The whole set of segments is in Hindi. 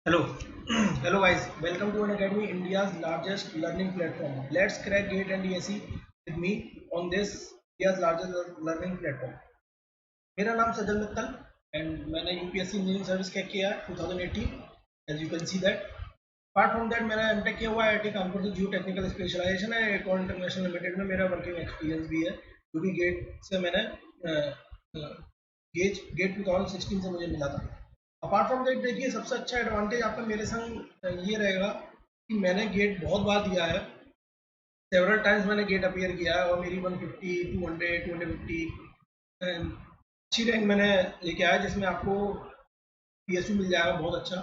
Hello, hello guys. Welcome to Unacademy, India's largest learning platform. Let's crack GATE and DSE with me on this India's largest learning platform. मेरा नाम सजल मित्तल एंड मैंने यूपीएससी इंजीनियरिंग सर्विस क्रैक किया है 2018 as you can see that. Apart from that मैंने एमटेक किया हुआ है आईआईटी कानपुर से. जियो टेक्निकल स्पेशलाइजेशन है. एकॉन इंटरनेशनल लिमिटेड में मेरा वर्किंग एक्सपीरियंस भी है जो कि गेट से मैंने गेट 2016 से मुझे मिला था. अपार्ट फ्रॉम दैट देखिए सबसे अच्छा एडवांटेज आपका मेरे संग ये रहेगा कि मैंने गेट बहुत बार दिया है. सेवरल टाइम्स मैंने गेट अपीयर किया है और मेरी 150 200 250 अच्छी रैंक मैंने लेके आया जिसमें आपको पीएसयू मिल जाएगा बहुत अच्छा.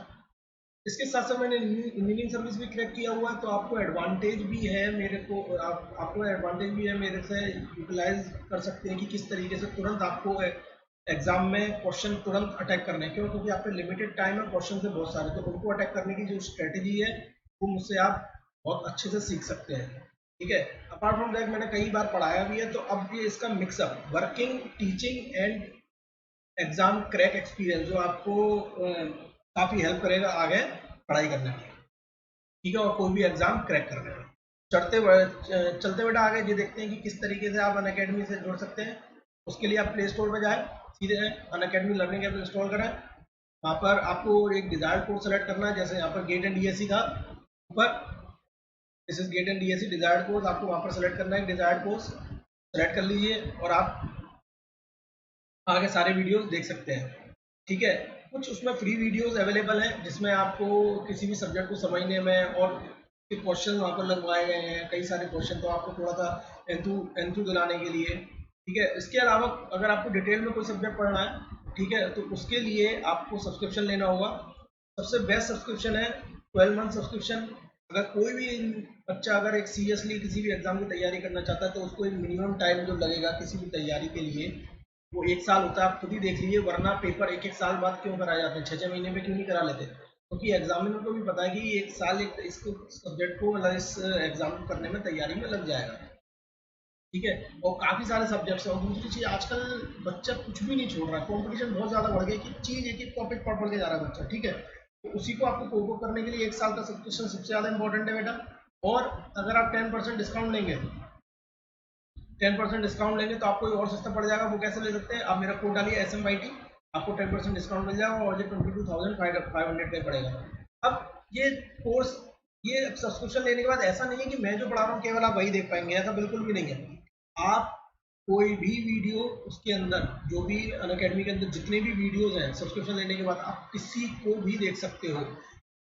इसके साथ साथ मैंने इंजीनियरिंग सर्विस भी क्रैक किया हुआ है तो आपको एडवांटेज भी है मेरे को. आपको एडवांटेज भी है मेरे से यूटिलाइज कर सकते हैं कि किस तरीके से तुरंत आपको एग्जाम में क्वेश्चन तुरंत अटैक करने. क्यों? क्योंकि आप पे लिमिटेड टाइम है, क्वेश्चन से बहुत सारे, तो उनको अटैक करने की जो स्ट्रेटेजी है वो मुझसे आप बहुत अच्छे से सीख सकते हैं. ठीक है. अपार्ट फ्रॉम दैट मैंने कई बार पढ़ाया भी है तो अब ये इसका mixup working teaching and exam crack experience जो आपको काफ़ी हेल्प करेगा आगे पढ़ाई करने में. ठीक है. और कोई भी एग्जाम क्रैक करने में चलते बेटा आगे ये देखते हैं कि किस तरीके से आप अनअकैडमी से जुड़ सकते हैं. उसके लिए आप प्ले स्टोर पर जाएं, सीधे अनअकैडमी लर्निंग ऐप इंस्टॉल करें. वहाँ पर आपको एक डिजायर्ड कोर्स सेलेक्ट करना है. जैसे यहाँ पर गेट एंड डीएससी था ऊपर, this is get and DSC desired course. आपको वहाँ पर सेलेक्ट करना है डिजायर्ड कोर्स, सेलेक्ट कर लीजिए और आप आगे सारे वीडियोस देख सकते हैं. ठीक है. कुछ उसमें फ्री वीडियोस अवेलेबल हैं जिसमें आपको किसी भी सब्जेक्ट को समझने में और क्वेश्चन वहाँ पर लगवाए गए हैं कई सारे क्वेश्चन, तो आपको थोड़ा सा एंथू दिलाने के लिए. ठीक है. इसके अलावा अगर आपको डिटेल में कोई सब्जेक्ट पढ़ना है, ठीक है, तो उसके लिए आपको सब्सक्रिप्शन लेना होगा. सबसे बेस्ट सब्सक्रिप्शन है 12 मंथ सब्सक्रिप्शन. अगर कोई भी बच्चा अगर एक सीरियसली किसी भी एग्जाम की तैयारी करना चाहता है तो उसको एक मिनिमम टाइम जो लगेगा किसी भी तैयारी के लिए वो 1 साल होता है. आप खुद ही देख लीजिए, वरना पेपर एक एक साल बाद क्यों कराए जाते हैं, 6 6 महीने में क्यों नहीं करा लेते. क्योंकि एग्जामिनर को भी पता है कि 1 साल एक इसको सब्जेक्ट को मतलब इस एग्जाम करने में तैयारी में लग जाएगा. ठीक है. और काफ़ी सारे सब्जेक्ट्स हैं. और दूसरी चीज़ आजकल बच्चा कुछ भी नहीं छोड़ रहा है. कॉम्पिटिशन बहुत ज़्यादा बढ़ गया कि चीज़ एक एक टॉपिक पढ़ पढ़ के जा रहा है बच्चा. ठीक है. तो उसी को आपको कोप अप करने के लिए 1 साल का सब्सक्रिप्शन सबसे ज़्यादा इंपॉर्टेंट है बेटा. और अगर आप 10% डिस्काउंट लेंगे, 10% डिस्काउंट लेंगे तो आपको और सस्ता पड़ जाएगा. वो कैसे ले सकते हैं? आप मेरा कोड डालिए SMYT, आपको 10% डिस्काउंट मिल जाएगा और ये 22,500 का पड़ेगा. अब ये कोर्स, ये सब्सक्रिप्शन लेने के बाद ऐसा नहीं है कि मैं जो पढ़ा रहा हूँ केवल आप वही देख पाएंगे, ऐसा बिल्कुल भी नहीं है. आप कोई भी वीडियो उसके अंदर जो भी अनअकैडमी के अंदर जितने भी वीडियोज हैं सब्सक्रिप्शन लेने के बाद आप किसी को भी देख सकते हो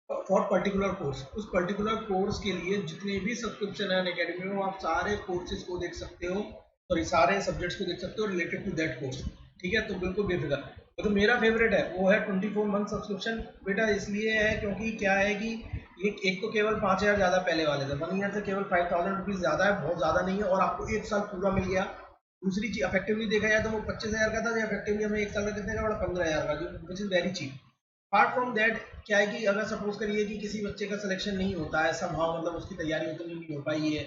फॉर पर्टिकुलर कोर्स. उस पर्टिकुलर कोर्स के लिए जितने भी सब्सक्रिप्शन है अनअकैडमी में आप सारे कोर्सेज को देख सकते हो, सॉरी सारे सब्जेक्ट्स को देख सकते हो रिलेटेड टू दैट कोर्स. ठीक है. तो बिल्कुल बेफिक्र. तो जो मेरा फेवरेट है वो है 24 मंथ सब्सक्रिप्शन बेटा. इसलिए है क्योंकि क्या है कि एक तो केवल 5,000 ज़्यादा पहले वाले थे, 1 ईयर से केवल 5,000 रुपीज़ ज़्यादा है, बहुत ज़्यादा नहीं है, और आपको 1 साल पूरा मिल गया. दूसरी चीज इफेक्टिवली देखा जाए तो वो 25,000 का था, जो इफेक्टिवली हमें 1 साल का कितने का पड़ा, 15,000 का, जो which is very cheap. Apart from that क्या है कि अगर सपोज करिए कि किसी बच्चे का सिलेक्शन नहीं होता है संभाव, मतलब उसकी तैयारी उतनी नहीं हो पाई है,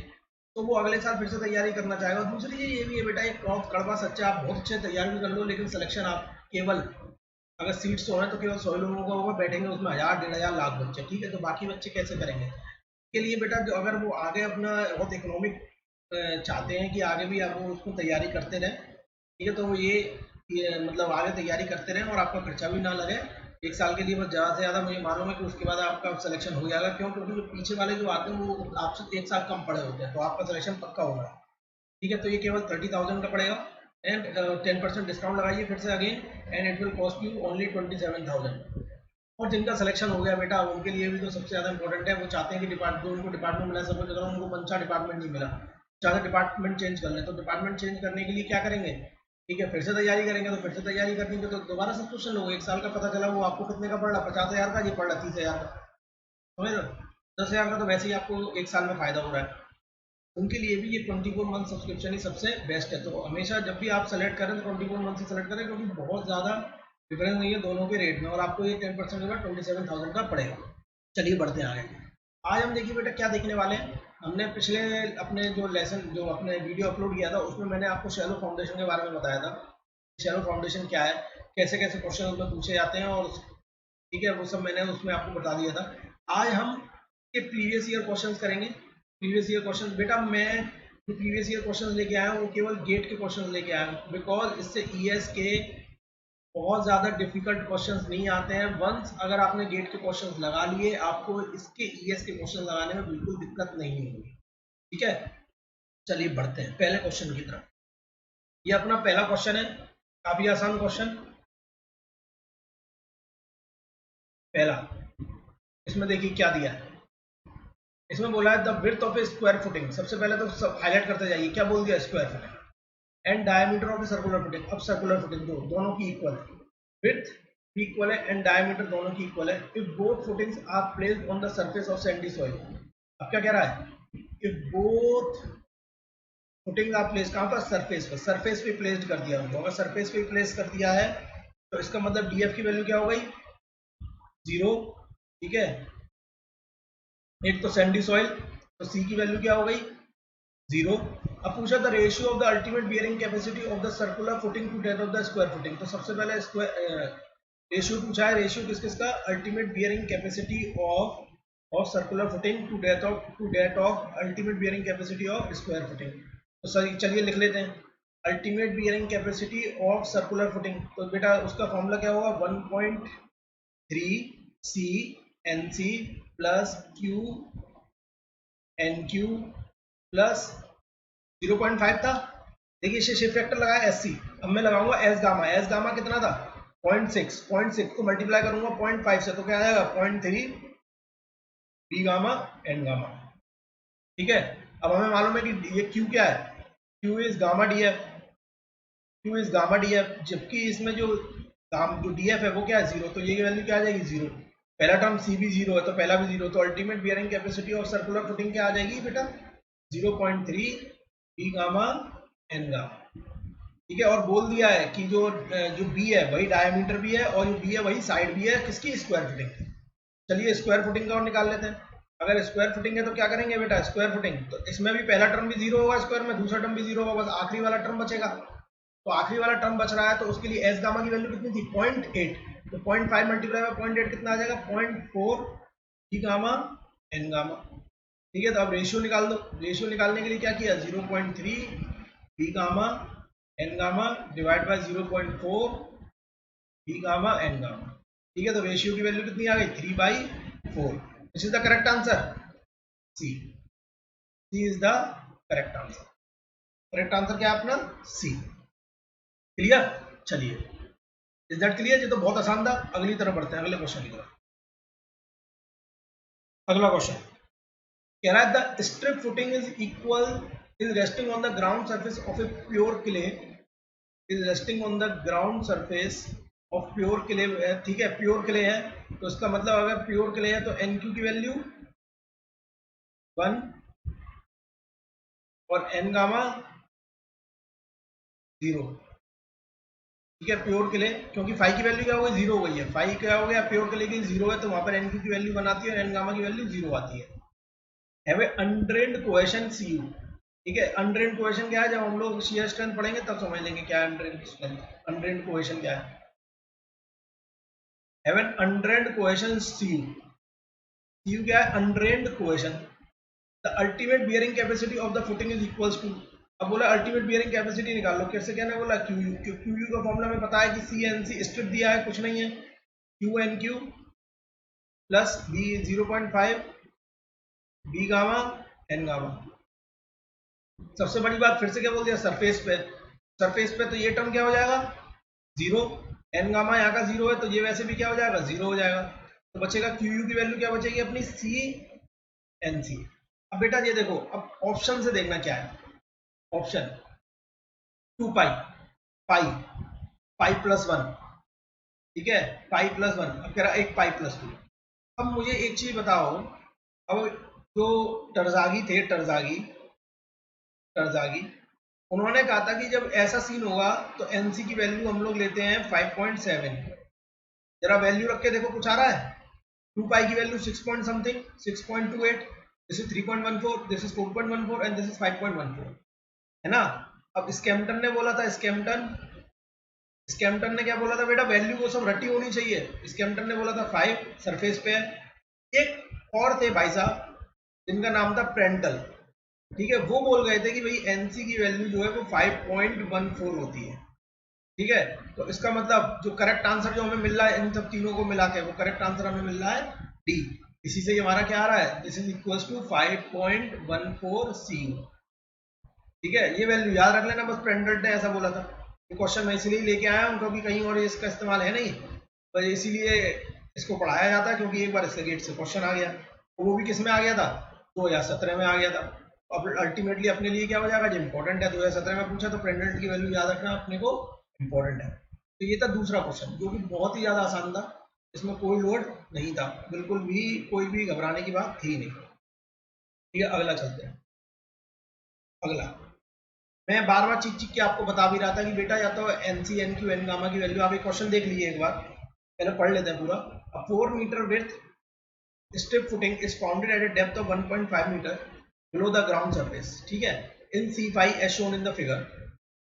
तो वो अगले साल फिर से तैयारी करना चाहेगा. दूसरी चीज ये भी है बेटा, एक बहुत कड़वा सच्चा, आप बहुत अच्छे तैयारी भी कर लो लेकिन सिलेक्शन आप केवल, अगर सीट्स हो रहे तो केवल 100 लोगों का होगा, बैठेंगे उसमें 1,000 1,500 लाख बच्चे. ठीक है. तो बाकी बच्चे कैसे करेंगे? के लिए बेटा जो अगर वो आगे अपना बहुत इकोनॉमिक चाहते हैं कि आगे भी आप वो उसको तैयारी करते रहें, ठीक है, तो वो ये मतलब आगे तैयारी करते रहें और आपका खर्चा भी ना लगे. 1 साल के लिए बस ज़्यादा से ज़्यादा मुझे मालूम है कि उसके बाद आपका सिलेक्शन हो जाएगा. क्यों? क्योंकि जो पीछे वाले जो आते हैं वो आपसे 1 साल कम पढ़े होते हैं, तो आपका सिलेक्शन पक्का होगा. ठीक है. तो ये केवल 30,000 का पड़ेगा एंड 10% डिस्काउंट लगाइए फिर से again and it will cost you only 27,000. और जिनका सिलेक्शन हो गया बेटा उनके लिए भी तो सबसे ज़्यादा इंपॉर्टेंट है. वो चाहते हैं कि डिपार्टमेंट, उनको डिपार्टमेंट मिला, सपोज अगर उनको कौन सा डिपार्टमेंट नहीं मिला, चाहते डिपार्टमेंट चेंज कर लें, तो डिपार्टमेंट चेंज करने के लिए क्या करेंगे? ठीक है. फिर से तैयारी करेंगे, तो फिर से तैयारी करेंगे तो दोबारा सब्सक्रिप्शन लोगे. 1 साल का पता चला वो आपको कितने का पड़ रहा, 50,000 का, ये पड़ रहा 30,000 का. समझ लो, 10,000 का तो वैसे ही आपको 1 साल में फायदा हो रहा है. उनके लिए भी ये 24 मंथ सब्सक्रिप्शन ही सबसे बेस्ट है. तो हमेशा जब भी आप सेलेक्ट करें तो 24 मंथ से सेलेक्ट करें, क्योंकि बहुत ज़्यादा डिफरेंस नहीं है दोनों के रेट में, और आपको ये 10% होगा 27,000 का पड़ेगा. चलिए बढ़ते हैं आगे. आज हम देखिए बेटा क्या देखने वाले हैं. हमने पिछले अपने जो लेसन, जो अपने वीडियो अपलोड किया था, उसमें मैंने आपको शैलो फाउंडेशन के बारे में बताया था. शैलो फाउंडेशन क्या है, कैसे कैसे क्वेश्चन उसमें पूछे जाते हैं, और ठीक है, वो सब मैंने उसमें आपको बता दिया था। आज हम के प्रीवियस ईयर क्वेश्चंस करेंगे। प्रीवियस ईयर क्वेश्चंस बेटा मैं जो प्रीवियस ईयर क्वेश्चंस लेके आया हूँ वो केवल गेट के क्वेश्चंस लेके आया हूँ, बिकॉज इससे ईएस के बहुत ज़्यादा डिफिकल्ट क्वेश्चंस नहीं आते हैं। वंस अगर आपने गेट के क्वेश्चंस लगा लिए, आपको इसके ईएस के क्वेश्चन लगाने में बिल्कुल दिक्कत नहीं होगी। ठीक है, चलिए बढ़ते हैं पहले क्वेश्चन की तरफ। ये अपना पहला क्वेश्चन है, काफी आसान क्वेश्चन। पहला, इसमें देखिए क्या दिया है। इसमें बोला है the width of A square footing. सबसे पहले तो सब हाईलाइट करते जाइए, क्या बोल दिया, square footing and diameter of a circular footing. अब सर्कुलर फुटिंग दोनों की इक्वल है, विड्थ भी इक्वल है एंड डायमीटर दोनों की इक्वल है। If both footings are placed on the surface of sandy soil. अब क्या कह रहा है, इफ बोथ फुटिंग आप प्लेस कहां पर, सरफेस पर, सरफेस पे प्लेस्ड कर दिया उनको। अगर सरफेस पे प्लेस कर दिया है तो इसका मतलब डीएफ की वैल्यू क्या हो गई, 0। ठीक है, एक तो सैंडी सॉइल, तो सी की वैल्यू क्या हो गई, 0। अब पूछा the ratio of the ultimate bearing capacity of the circular footing to that of the square footing. तो सबसे पहले स्क्वायर रेशियो पूछा है, रेशियो किस किसका, ultimate bearing capacity of circular footing to that of ultimate bearing capacity of square footing. तो सर चलिए लिख लेते हैं, ultimate bearing capacity of circular footing. तो बेटा उसका फॉर्मूला क्या होगा, 1.3 C N C plus Q N Q plus 0.5 था। देखिए इसे शिफ्ट फैक्टर लगाया एस सी। अब मैं लगाऊंगा एस गामा। एस गामा कितना था, 0.6 को मल्टीप्लाई करूंगा 0.5 से, तो क्या आ जाएगा 0.3 बी गामा एन गामा। ठीक है, अब हमें मालूम है कि ये क्यू क्या है, Q is gamma D F, Q is gamma D F, जबकि इसमें जो डी एफ है वो क्या है, 0। तो ये वैल्यू क्या आ जाएगी, 0। पहला टर्म सी भी 0 है तो पहला भी 0, तो ultimate bearing capacity of circular footing क्या आ जाएगी बेटा, 0.3 बी गामा एन गामा। ठीक है, और बोल दिया है कि जो बी है वही डायमीटर भी है और जो बी है वही साइड भी है, किसकी, स्क्वायर फुटिंग। चलिए स्क्वायर फुटिंग का और निकाल लेते हैं। अगर स्क्वायर फुटिंग है तो क्या करेंगे बेटा, स्क्वायर फुटिंग, तो इसमें भी पहला टर्म भी 0 होगा स्क्वायर में, दूसरा टर्म भी 0 होगा, बस आखिरी वाला टर्म बचेगा। तो आखिरी वाला टर्म बच रहा है, तो उसके लिए एस गामा की वैल्यू कितनी थी, 0.8। तो 0.5 मल्टीप्लाई बाय 0.8 कितना आ जाएगा, 0.4 बी गामा एन गामा। ठीक है, तो अब रेशियो निकाल दो। रेशियो निकालने के लिए क्या किया, 0.3 B gamma N gamma divide by 0.4 B gamma N gamma. ठीक है, तो रेशियो की वैल्यू कितनी आ गई, 3/4। This is the correct answer, C. C is the correct answer. Correct answer क्या है अपना, सी। क्लियर, चलिए इज दैट क्लियर। ये तो बहुत आसान था। अगली तरफ बढ़ते हैं, अगले क्वेश्चन की तरफ। अगला क्वेश्चन कह रहा है the strip footing is equal is resting on the ground surface of a pure clay, is resting on the ground surface of pure clay. ठीक है, प्योर क्ले है तो इसका मतलब अगर प्योर क्ले है तो एन क्यू की वैल्यू 1 और एन गामा 0। ठीक है, प्योर क्ले, क्योंकि फाई की वैल्यू क्या हो गई, 0 हो गई है। फाई क्या हो गया, प्योर क्ले की 0 है तो वहां पर एन क्यू की वैल्यू 1 आती है और एन गामा की वैल्यू 0 आती है। Have a undrained cohesion C U. ठीक है, अनड्रेन्ड कोहेशन क्या है, जब हम लोग शियर स्ट्रेंथ पढ़ेंगे तब समझ लेंगे क्या है अनड्रेन्ड स्ट्रेंथ, अनड्रेन्ड कोहेशन क्या है। Have an undrained cohesion C U. C U क्या है, undrained cohesion. The ultimate bearing capacity of the footing is equals to. अब बोला अल्टीमेट बियरिंग कैपेसिटी निकाल लो, कैसे, क्या बोला, क्यू यू। क्यू यू का फॉर्मूला में पता है कि सी एन सी, स्ट्रिप दिया है कुछ नहीं है, Q N Q plus B 0.5 B gamma N gamma. सबसे बड़ी बात फिर से क्या बोल दिया, सरफेस पे, सरफेस पे तो ये टर्म क्या हो जाएगा, 0। एन गामा यहाँ का 0 है तो ये वैसे भी क्या हो जाएगा, 0 हो जाएगा। तो बचेगा क्यू यू की वैल्यू क्या बचेगी अपनी, सी एन सी। अब बेटा ये देखो, अब ऑप्शन से देखना क्या है, ऑप्शन 2 पाई, पाई, पाई प्लस 1। ठीक है, पाई प्लस 1। अब कह रहा है 1 पाई प्लस 2। अब मुझे एक चीज बताओ, अब जो टरजागी थे, टरजागी उन्होंने कहा था कि जब ऐसा सीन होगा तो एनसी की वैल्यू हम लोग लेते हैं 5.7। जरा वैल्यू रख के देखो कुछ आ रहा है, 2 पाई की value 6 point something, 6.28, this is 3.14, this is 4.14 and this is 5.14, है ना। अब स्कैम्पटन ने बोला था, स्कैम्पटन स्कैम्पटन ने क्या बोला था बेटा, वैल्यू वो सब रटी होनी चाहिए। स्कैम्पटन ने बोला था 5 सरफेस पे है। एक और थे भाई साहब जिनका नाम था प्रेंटल, ठीक है, वो बोल गए थे कि भाई एनसी की वैल्यू जो है वो 5.14 होती है, ठीक है। तो इसका मतलब जो करेक्ट आंसर जो हमें मिल रहा है इन सब तीनों को मिला के, वो करेक्ट आंसर हमें मिल रहा है डी। इसी से हमारा क्या आ रहा है, दिस इज इक्वल्स टू 5.14 सी। ठीक है, ये वैल्यू याद रख लेना बस, प्रेंडल ने ऐसा बोला था। ये क्वेश्चन मैं इसलिए लेके आया हूँ क्योंकि कहीं और इसका इस्तेमाल है नहीं, तो इसीलिए इसको पढ़ाया जाता है, क्योंकि एक बार इससे गेट से क्वेश्चन आ गया, तो वो भी किस में आ गया था, 2017 में आ गया था। अब अल्टीमेटली अपने लिए क्या हो जाएगा, जो इंपॉर्टेंट है 2017 में पूछा, तो प्रेंडल की वैल्यू याद रखना अपने को इंपॉर्टेंट है। तो ये था दूसरा क्वेश्चन, जो कि बहुत ही ज्यादा आसान था, इसमें कोई लोड नहीं था, बिल्कुल भी कोई भी घबराने की बात थी नहीं। ठीक है, अगला चलते हैं। अगला मैं बार बार चीख चीख के आपको बता भी रहा था कि बेटा या तो NC N Q N gamma की वैल्यू, आप एक क्वेश्चन देख लीजिए एक बार, पहले पढ़ लेते हैं पूरा। A 4 metre width strip footing is founded at a depth of 1.5 metre below the ground surface, ठीक है, in C5 as shown in the figure.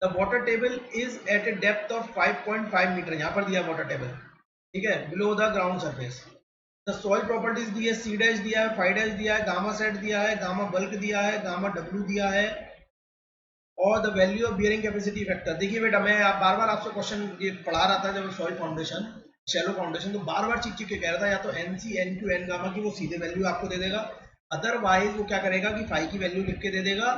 The water table is at a depth of 5.5 metre, यहाँ पर दिया वाटर टेबल, ठीक है, below the ground surface. The soil properties दी है, सी डैश दिया है, फाइव डैश दिया है, गामा सेट दिया है, गामा बल्क दिया है, गामा डब्ल्यू दिया है, और the value of bearing capacity factor. देखिए बेटा, मैं आप बार बार आपसे क्वेश्चन ये पढ़ा रहा था जब सॉइल फाउंडेशन, शैलो फाउंडेशन, तो बार बार चीख चीख के कह रहा था या तो N C N Q N gamma की वो सीधे वैल्यू आपको दे देगा, अदरवाइज वो क्या करेगा कि फाई की वैल्यू लिख के दे देगा,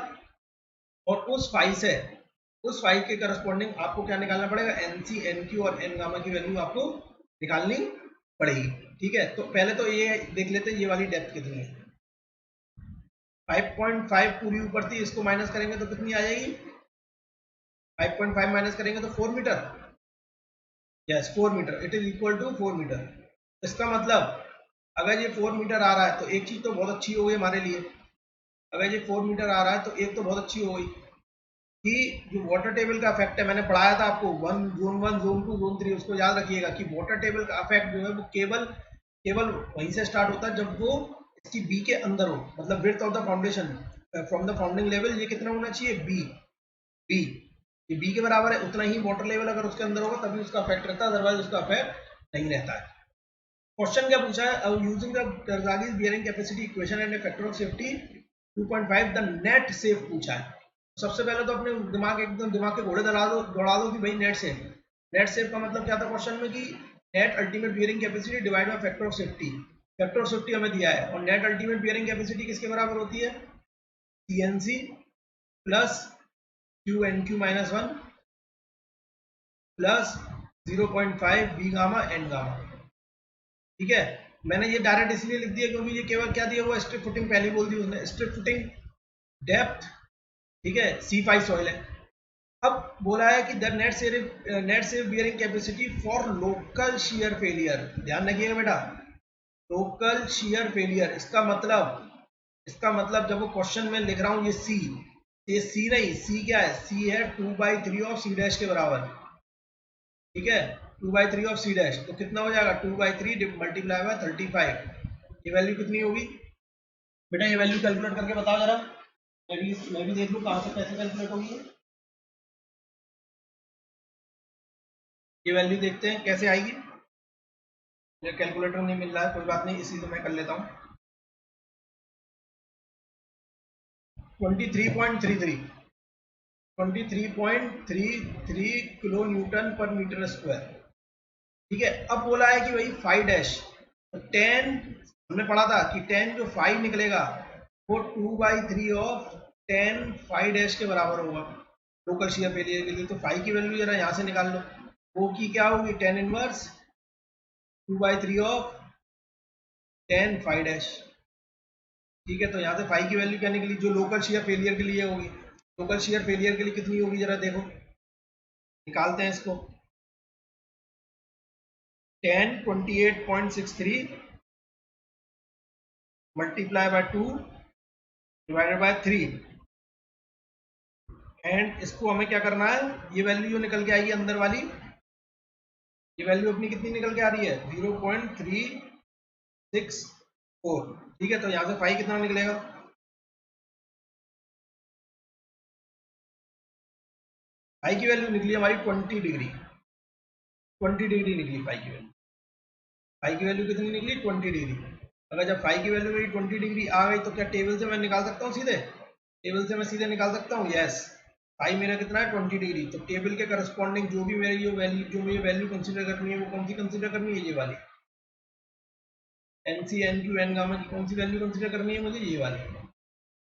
और उस फाई से, उस फाई के करस्पॉन्डिंग आपको क्या निकालना पड़ेगा, एन सी एन क्यू और एन गामा की वैल्यू आपको निकालनी पड़ेगी। ठीक है, तो पहले तो ये देख लेते हैं ये वाली डेप्थ कितनी है। 5.5 पूरी ऊपर थी, इसको माइनस करेंगे तो कितनी आ जाएगी, 5.5 माइनस करेंगे तो 4 metre, yes 4 metre, it is equal to 4 metre. इसका मतलब अगर ये 4 मीटर आ रहा है तो एक चीज तो बहुत अच्छी हो गई हमारे लिए, अगर ये 4 मीटर आ रहा है तो एक तो बहुत अच्छी हो गई कि जो वाटर टेबल का इफेक्ट है, मैंने पढ़ाया था आपको one zone two zone three, उसको याद रखिएगा कि वाटर टेबल का इफेक्ट जो है वो केवल केवल वहीं से स्टार्ट होता है जब वो इसकी बी के अंदर हो, मतलब width of the foundation from the founding level, ये कितना होना चाहिए, बी, बी, ये बी के बराबर है, उतना ही वाटर लेवल अगर उसके अंदर होगा तभी उसका इफेक्ट रहता है, अदरवाइज उसका इफेक्ट नहीं रहता है। क्वेश्चन क्या पूछा है, using the Terzaghi's bearing capacity equation and factor of safety 2.5 the net safe पूछा है। सबसे पहले तो अपने दिमाग एकदम दिमाग के घोड़े दौड़ा दो कि भाई नेट सेफ, नेट सेफ का मतलब क्या था क्वेश्चन में कि net ultimate bearing capacity divide by factor of safety, factor of safety हमें दिया है, और नेट अल्टीमेट बियरिंग कैपेसिटी किसके बराबर होती है, सीएनसी plus Q N Q minus one plus 0.5 B gamma N gamma. ठीक है, मैंने ये डायरेक्ट इसलिए लिख दिया क्योंकि ये केवल क्या दिया हुआ, स्ट्रिप फुटिंग पहले बोल दी उसने, स्ट्रिप फुटिंग डेप्थ, ठीक है, C5 सॉइल है। अब बोला है कि the net safe bearing capacity for local shear failure, ध्यान रखिएगा बेटा, लोकल शियर फेलियर, इसका मतलब जब वो क्वेश्चन में लिख रहा हूं ये सी नहीं, सी क्या है, सी है 2/3 ऑफ सी डैश के बराबर, ठीक है, 2/3 ऑफ सी डैश, तो कितना हो जाएगा 2/3 मल्टीप्लाई बाय 35, ये वैल्यू कितनी होगी बेटा, ये वैल्यू कैलकुलेट करके बताओ जरा, मैं भी देख लूं कहां से कैसे कैलकुलेट होगी, ये वैल्यू देखते हैं कैसे आएगी। मुझे कैलकुलेटर नहीं मिल रहा है, कोई बात नहीं, इसी तो मैं कर लेता हूँ। 23.33 23.33 किलो न्यूटन पर मीटर स्क्वायर। ठीक है, अब बोला है कि भाई 5 डैश, तो 10 हमने पढ़ा था कि 10 जो 5 निकलेगा वो 2/3 ऑफ 10 5 डैश के बराबर होगा लोकल शेयर फेलियर के लिए, तो 5 की वैल्यू जरा यहाँ से निकाल लो, वो की क्या होगी 10 इनवर्स 2/3 ऑफ 10 5 डैश। ठीक है, तो यहाँ से 5 की वैल्यू क्या निकली, जो लोकल शेयर फेलियर के लिए होगी, लोकल शेयर फेलियर के लिए कितनी होगी जरा देखो, निकालते हैं इसको, 10 28.63 multiply by 2 divided by 3, and इसको हमें क्या करना है, ये वैल्यू जो निकल के आएगी अंदर वाली, ये वैल्यू अपनी कितनी निकल के आ रही है 0.364। ठीक है, तो यहाँ से 5 कितना निकलेगा, 5 की वैल्यू निकली हमारी 20 डिग्री, 20 डिग्री निकली फाई की वैल्यू। फाई की वैल्यू कितनी निकली? 20 डिग्री। अगर जब फाई की वैल्यू मेरी 20 डिग्री आ गई तो क्या टेबल से मैं निकाल सकता हूँ सीधे? टेबल से मैं सीधे निकाल सकता हूँ? यस। फाई मेरा कितना है? 20 डिग्री। तो टेबल के करस्पॉन्डिंग जो भी मेरी जो मुझे वैल्यू कंसीडर करनी है वो कौन सी कंसीडर करनी है? ये वाली। N C N Q N gamma की कौन सी वैल्यू कंसीडर करनी है मुझे? ये वाली।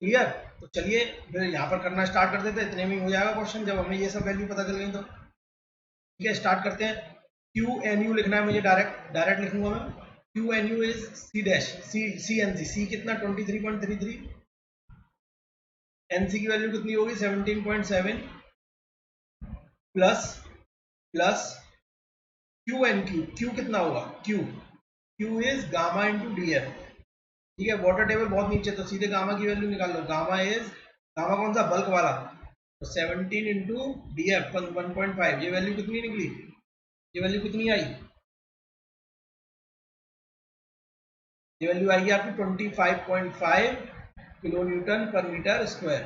क्लियर? तो चलिए फिर यहाँ पर करना स्टार्ट कर देते हैं। इतने में हो जाएगा क्वेश्चन जब हमें ये सब वैल्यू पता चल गई तो। ठीक है, स्टार्ट करते हैं। क्यू एन यू लिखना है मुझे, डायरेक्ट डायरेक्ट लिखूंगा मैं। Q N U is C dash C N C कितना? 23.33। एन सी की वैल्यू कितनी होगी? 17.7 plus plus Q N Q कितना होगा? Q is gamma into D F. ठीक है, वाटर टेबल बहुत नीचे, तो सीधे गामा की वैल्यू निकाल लो। गामा कौन सा? बल्क वाला। तो 17 इंटू डी एफ 1.5। ये वैल्यू कितनी निकली? ये वैल्यू कितनी आई? ये वैल्यू आएगी आपकी 25.5 किलो न्यूटन पर मीटर स्क्वायर।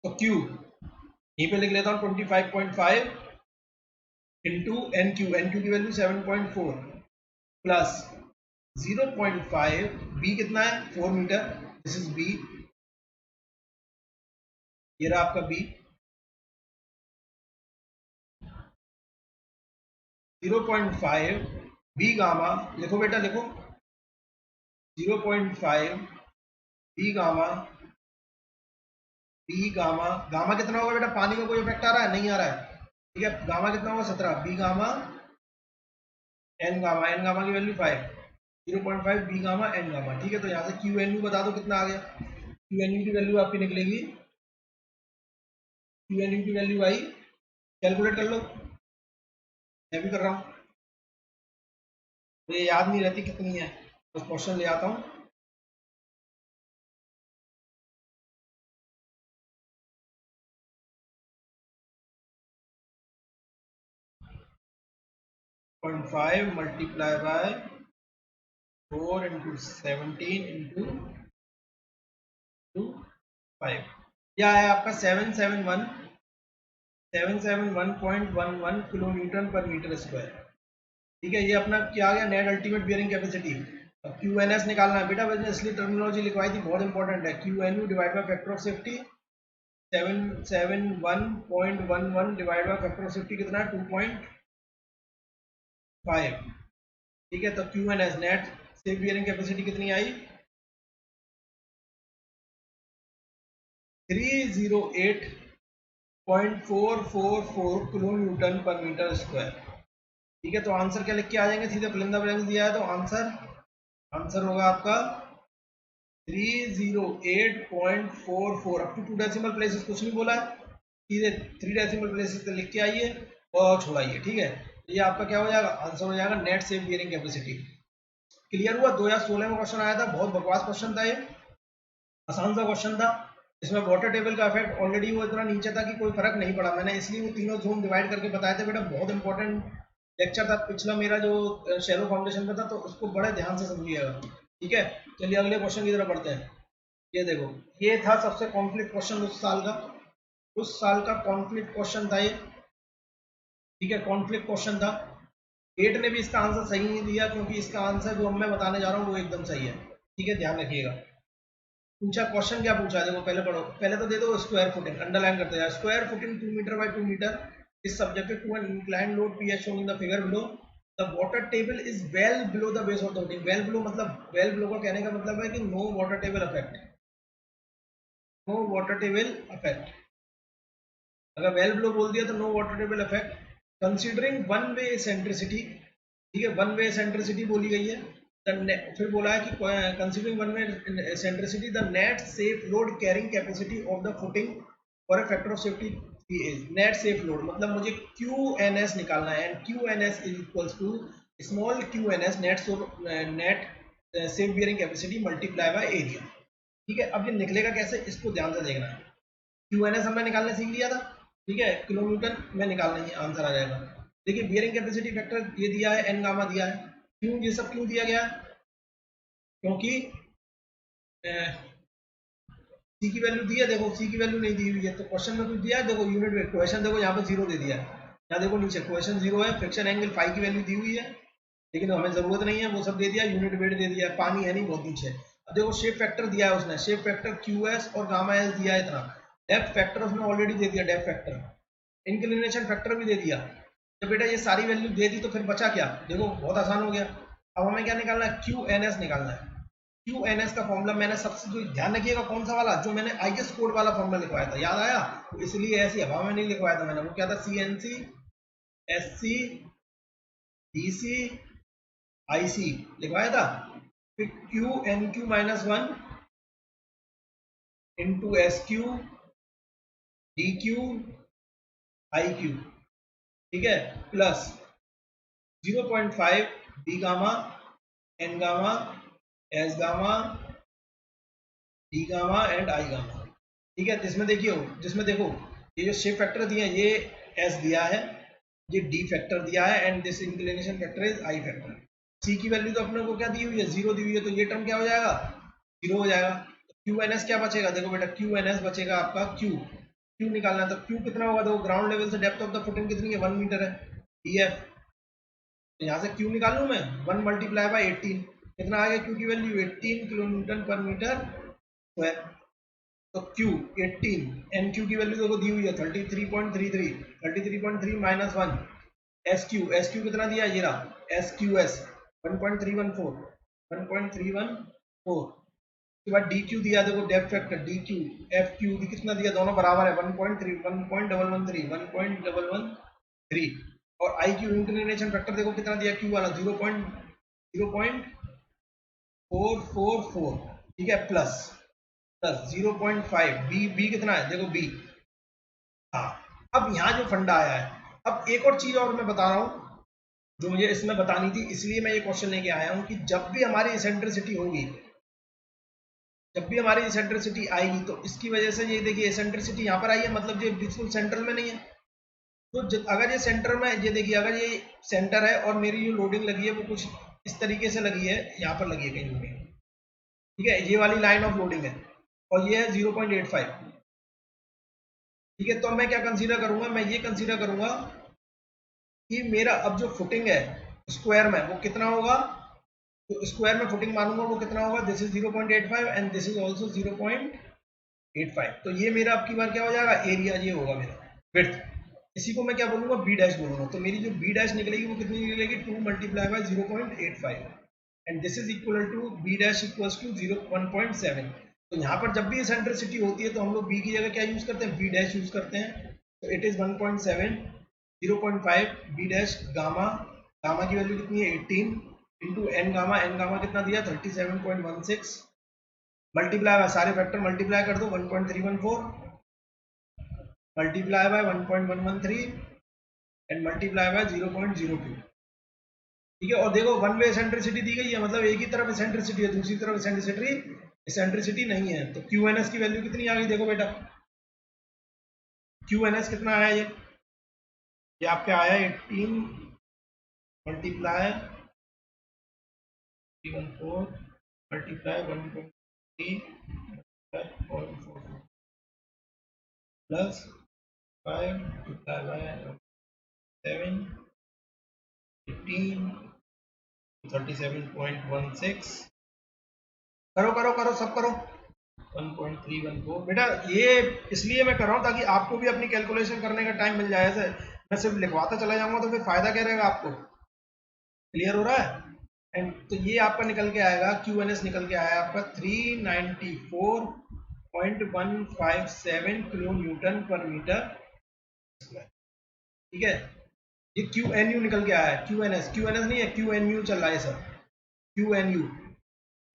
तो क्यू यहीं पे लिख लेता हूँ 25.5 इंटू एन क्यू की वैल्यू 7.4 प्लस 0.5। बी कितना है? 4 मीटर। This is B. ये रहा आपका बी। 0.5 बी गामा लिखो बेटा, लिखो। 0.5 B gamma. B gamma gamma कितना होगा बेटा? पानी का कोई इफेक्ट आ रहा है? नहीं आ रहा है। ठीक है, गामा कितना होगा? 17। बी गामा एन गामा की value 5। 0.5 B gamma N gamma. ठीक है, तो यहाँ से क्यू एन यू बता दो कितना आ गया। क्यू एन यू की वैल्यू आपकी निकलेगी, क्यू एन यू की वैल्यू आई, कैलकुलेट कर लो। मैं भी कर रहा हूँ, मुझे याद नहीं रहती कितनी है, बस क्वेश्चन ले आता हूँ। Point 5 multiply by 4 into 17 into 5। यह है आपका 771.11 किलो न्यूटन पर मीटर स्क्वायर। ठीक है, ये अपना क्या आ गया? Net ultimate bearing capacity. अब क्यू एन एस निकालना है बेटा, मैंने इसलिए टर्मिनोलॉजी लिखवाई थी, बहुत इंपॉर्टेंट है। Q N U divide by factor of safety 771.11 divide by factor of safety कितना है? 2.5। ठीक है, तो Q N S net safe bearing capacity कितनी आई? 308.444 किलो न्यूटन पर मीटर स्क्वायर। ठीक है, तो आंसर क्या लिख के आ जाएंगे? सीधे फिल इन द ब्लैंक्स दिया है तो आंसर होगा आपका 308.44। अप टू 2 डेसिमल प्लेसेस कुछ नहीं बोला है, सीधे 3 डेसिमल प्लेसेस पे लिख के आइए और छोड़ाइए। ठीक है, ये आपका क्या हो जाएगा? आंसर हो जाएगा net safe bearing capacity. Clear हुआ? 2016 में क्वेश्चन आया था, बहुत बकवास क्वेश्चन था ये, आसान सा क्वेश्चन था। इसमें वाटर टेबल का इफेक्ट ऑलरेडी वो इतना नीचे था कि कोई फर्क नहीं पड़ा। मैंने इसलिए वो तीनों जोन डिवाइड करके बताए थे बेटा, बहुत इंपॉर्टेंट लेक्चर था पिछला मेरा जो शैलो फाउंडेशन का था, तो उसको बड़े ध्यान से समझिएगा। ठीक है, चलिए अगले क्वेश्चन की तरफ बढ़ते हैं। ये देखो, ये था सबसे कॉन्फ्लिक्ट क्वेश्चन उस साल का। उस साल का कॉन्फ्लिक्ट क्वेश्चन था ये। ठीक है, कॉन्फ्लिक्ट क्वेश्चन था। गेट ने भी इसका आंसर सही नहीं दिया, क्योंकि इसका आंसर जो मैं बताने जा रहा हूँ वो एकदम सही है। ठीक है, ध्यान रखिएगा। पूछा क्वेश्चन क्या पूछा है, देखो पहले पढ़ो। पहले तो दे दो स्क्वायर फुटिंग, अंडरलाइन करते जाए। Square footing 2 metre by 2 metre is subjected to an inclined load P as shown in the figure below. The water table is well below the base of the footing. Well below मतलब well below का कहने का मतलब है कि no water table effect, no water table effect। अगर well below बोल दिया तो no water table effect। Considering one way eccentricity, ठीक है, वन वे एसेंट्रिसिटी बोली गई है। फिर बोला है कि considering one way eccentricity the net safe load carrying capacity of the footing for a factor of safety is. Net safe load मतलब मुझे क्यू एन एस निकालना है, and Q N S is equals to small Q N S net safe bearing capacity multiply by area. ठीक है, अब ये निकलेगा कैसे, इसको ध्यान से देखना है। क्यू एन एस हमने निकालने सीख लिया था। ठीक है, किलो न्यूटन में निकालना ही आंसर आ जाएगा। देखिए बियरिंग कैपेसिटी फैक्टर ये दिया है, एन गामा दिया है। क्यों ये सब क्यों दिया गया है? क्योंकि सी की वैल्यू दी है, देखो सी की वैल्यू नहीं दी हुई है, तो क्वेश्चन में कुछ दिया है, देखो यूनिट वेट क्वेश्चन देखो यहाँ पे 0 दे दिया है। यहाँ देखो नीचे क्वेश्चन 0 है, फ्रिक्शन एंगल फाई की वैल्यू दी हुई है, लेकिन हमें जरूरत नहीं है, वो सब दे दिया, यूनिट वेट दे दिया, पानी है नहीं बहुत नीचे। अब देखो शेप फैक्टर दिया है उसने, शेप फैक्टर QS और गामा एस दिया है इतना, डेप्थ फैक्टर उसने ऑलरेडी दे दिया, डेप्थ फैक्टर, इंक्लिनेशन फैक्टर भी दे दिया। जब बेटा ये सारी वैल्यू दे दी तो फिर बचा क्या, देखो बहुत आसान हो गया। अब हमें क्या निकालना है, QNS निकालना है। QNS का फॉर्मूला मैंने सबसे, जो ध्यान रखिएगा कौन सा वाला, जो मैंने IS कोड वाला फॉर्मूला लिखवाया था, याद आया? तो इसलिए ऐसी हवा में नहीं लिखवाया था मैंने, वो क्या था, CNC SC DC IC लिखवाया था। फिर QNQ -1 into SQ DQ IQ, ठीक है, plus 0.5 B gamma N gamma S gamma D gamma and I gamma, ठीक है। जिसमें देखो ये जो शेप फैक्टर दिए हैं, ये S दिया है, ये D फैक्टर दिया है, and this inclination factor is I factor. C की वैल्यू तो अपने को क्या दी हुई है, 0 दी हुई है, तो ये टर्म क्या हो जाएगा, 0 हो जाएगा। तो QNS क्या बचेगा, देखो बेटा QNS बचेगा आपका Q निकालना है, तो Q कितना होगा, देखो ग्राउंड लेवल से डेप्थ ऑफ द फुटिंग कितनी है, 1 मीटर है, DF। तो यहाँ से Q निकाल लूँ मैं, 1 मल्टीप्लाई बाई 18, कितना आ गया Q की वैल्यू, 18 किलो न्यूटन पर मीटर स्क्वायर। तो Q 18, NQ की वैल्यू देखो दी हुई है 33.33, 33.3 माइनस 1, SQ कितना दिया, ये रहा SQS 1.314, 1.314। उसके बाद DQ दिया, देखो डेप्थ फैक्टर DQ FQ भी कितना दिया, दोनों बराबर है 1.3 1.113 1.113। और IQ इंक्लिनेशन फैक्टर देखो कितना दिया, Q वाला 0.444, ठीक है, प्लस 0.5 बी कितना है, देखो बी, हाँ। अब यहाँ जो फंडा आया है, अब एक और चीज और मैं बता रहा हूँ जो मुझे इसमें बतानी थी, इसलिए मैं ये क्वेश्चन लेके आया हूँ कि जब भी हमारी एसेंट्रिसिटी होगी, जब भी हमारी एसेंट्रिसिटी आएगी, तो इसकी वजह से ये देखिए एसेंट्रिसिटी यहाँ पर आई है, मतलब ये बिल्कुल सेंट्रल में नहीं है। तो अगर ये सेंटर में, ये देखिए अगर ये सेंटर है और मेरी जो लोडिंग लगी है वो कुछ इस तरीके से लगी है, यहाँ पर लगी है कहीं लोडिंग, ठीक है, ये वाली लाइन ऑफ लोडिंग है, और ये है 0.85, ठीक है। तो मैं क्या कंसीडर करूंगा, मैं ये कंसीडर करूंगा कि मेरा अब जो फुटिंग है स्क्वायर में वो कितना होगा, तो स्क्वायर में फुटिंग मानूंगा वो कितना होगा, this is 0.85 and this is also 0.85। तो ये मेरा अब की बार क्या हो जाएगा, एरिया ये होगा मेरा विड्थ, इसी को मैं क्या बोलूंगा, बी डैश बोलूंगा। तो मेरी जो बी डैश निकलेगी वो कितनी निकलेगी, 2 multiply by 0.85, and this is equal to B dash equals to 1.7। तो यहाँ पर जब भी एसेंट्रिसिटी होती है तो हम लोग बी की जगह क्या यूज करते हैं, बी डैश यूज करते हैं। तो it is 1.7, 0.5 B dash gamma, gamma की वैल्यू कितनी है 18 इंटू एन गामा कितना दिया 37.16, मल्टीप्लाई बाय सारे फैक्टर मल्टीप्लाई कर दो, 1.314 multiply by 1.113 and multiply by 0.02, ठीक है। और देखो वन वे एसेंट्रिसिटी दी गई है, मतलब एक ही तरफ एसेंट्रिसिटी है, दूसरी तरफ एसेंट्रिसिटी नहीं है। तो QNS की वैल्यू कितनी आ गई, देखो बेटा QNS कितना आया, ये आपके आया 18 multiply 314 multiply 1.3 plus 5 multiply by 7 18 37.16, करो करो करो सब करो, 1.314। बेटा ये इसलिए मैं कर रहा हूँ ताकि आपको भी अपनी कैलकुलेशन करने का टाइम मिल जाए, ऐसे मैं सिर्फ लिखवाता चला जाऊंगा तो फिर फायदा क्या रहेगा आपको, क्लियर हो रहा है। एंड तो ये आपका निकल के आएगा, QNS निकल के आया आपका 394.157 किलो न्यूटन पर मीटर, ठीक है। ये QNU निकल के आया है, QNS नहीं है, QNU चल रहा है सर,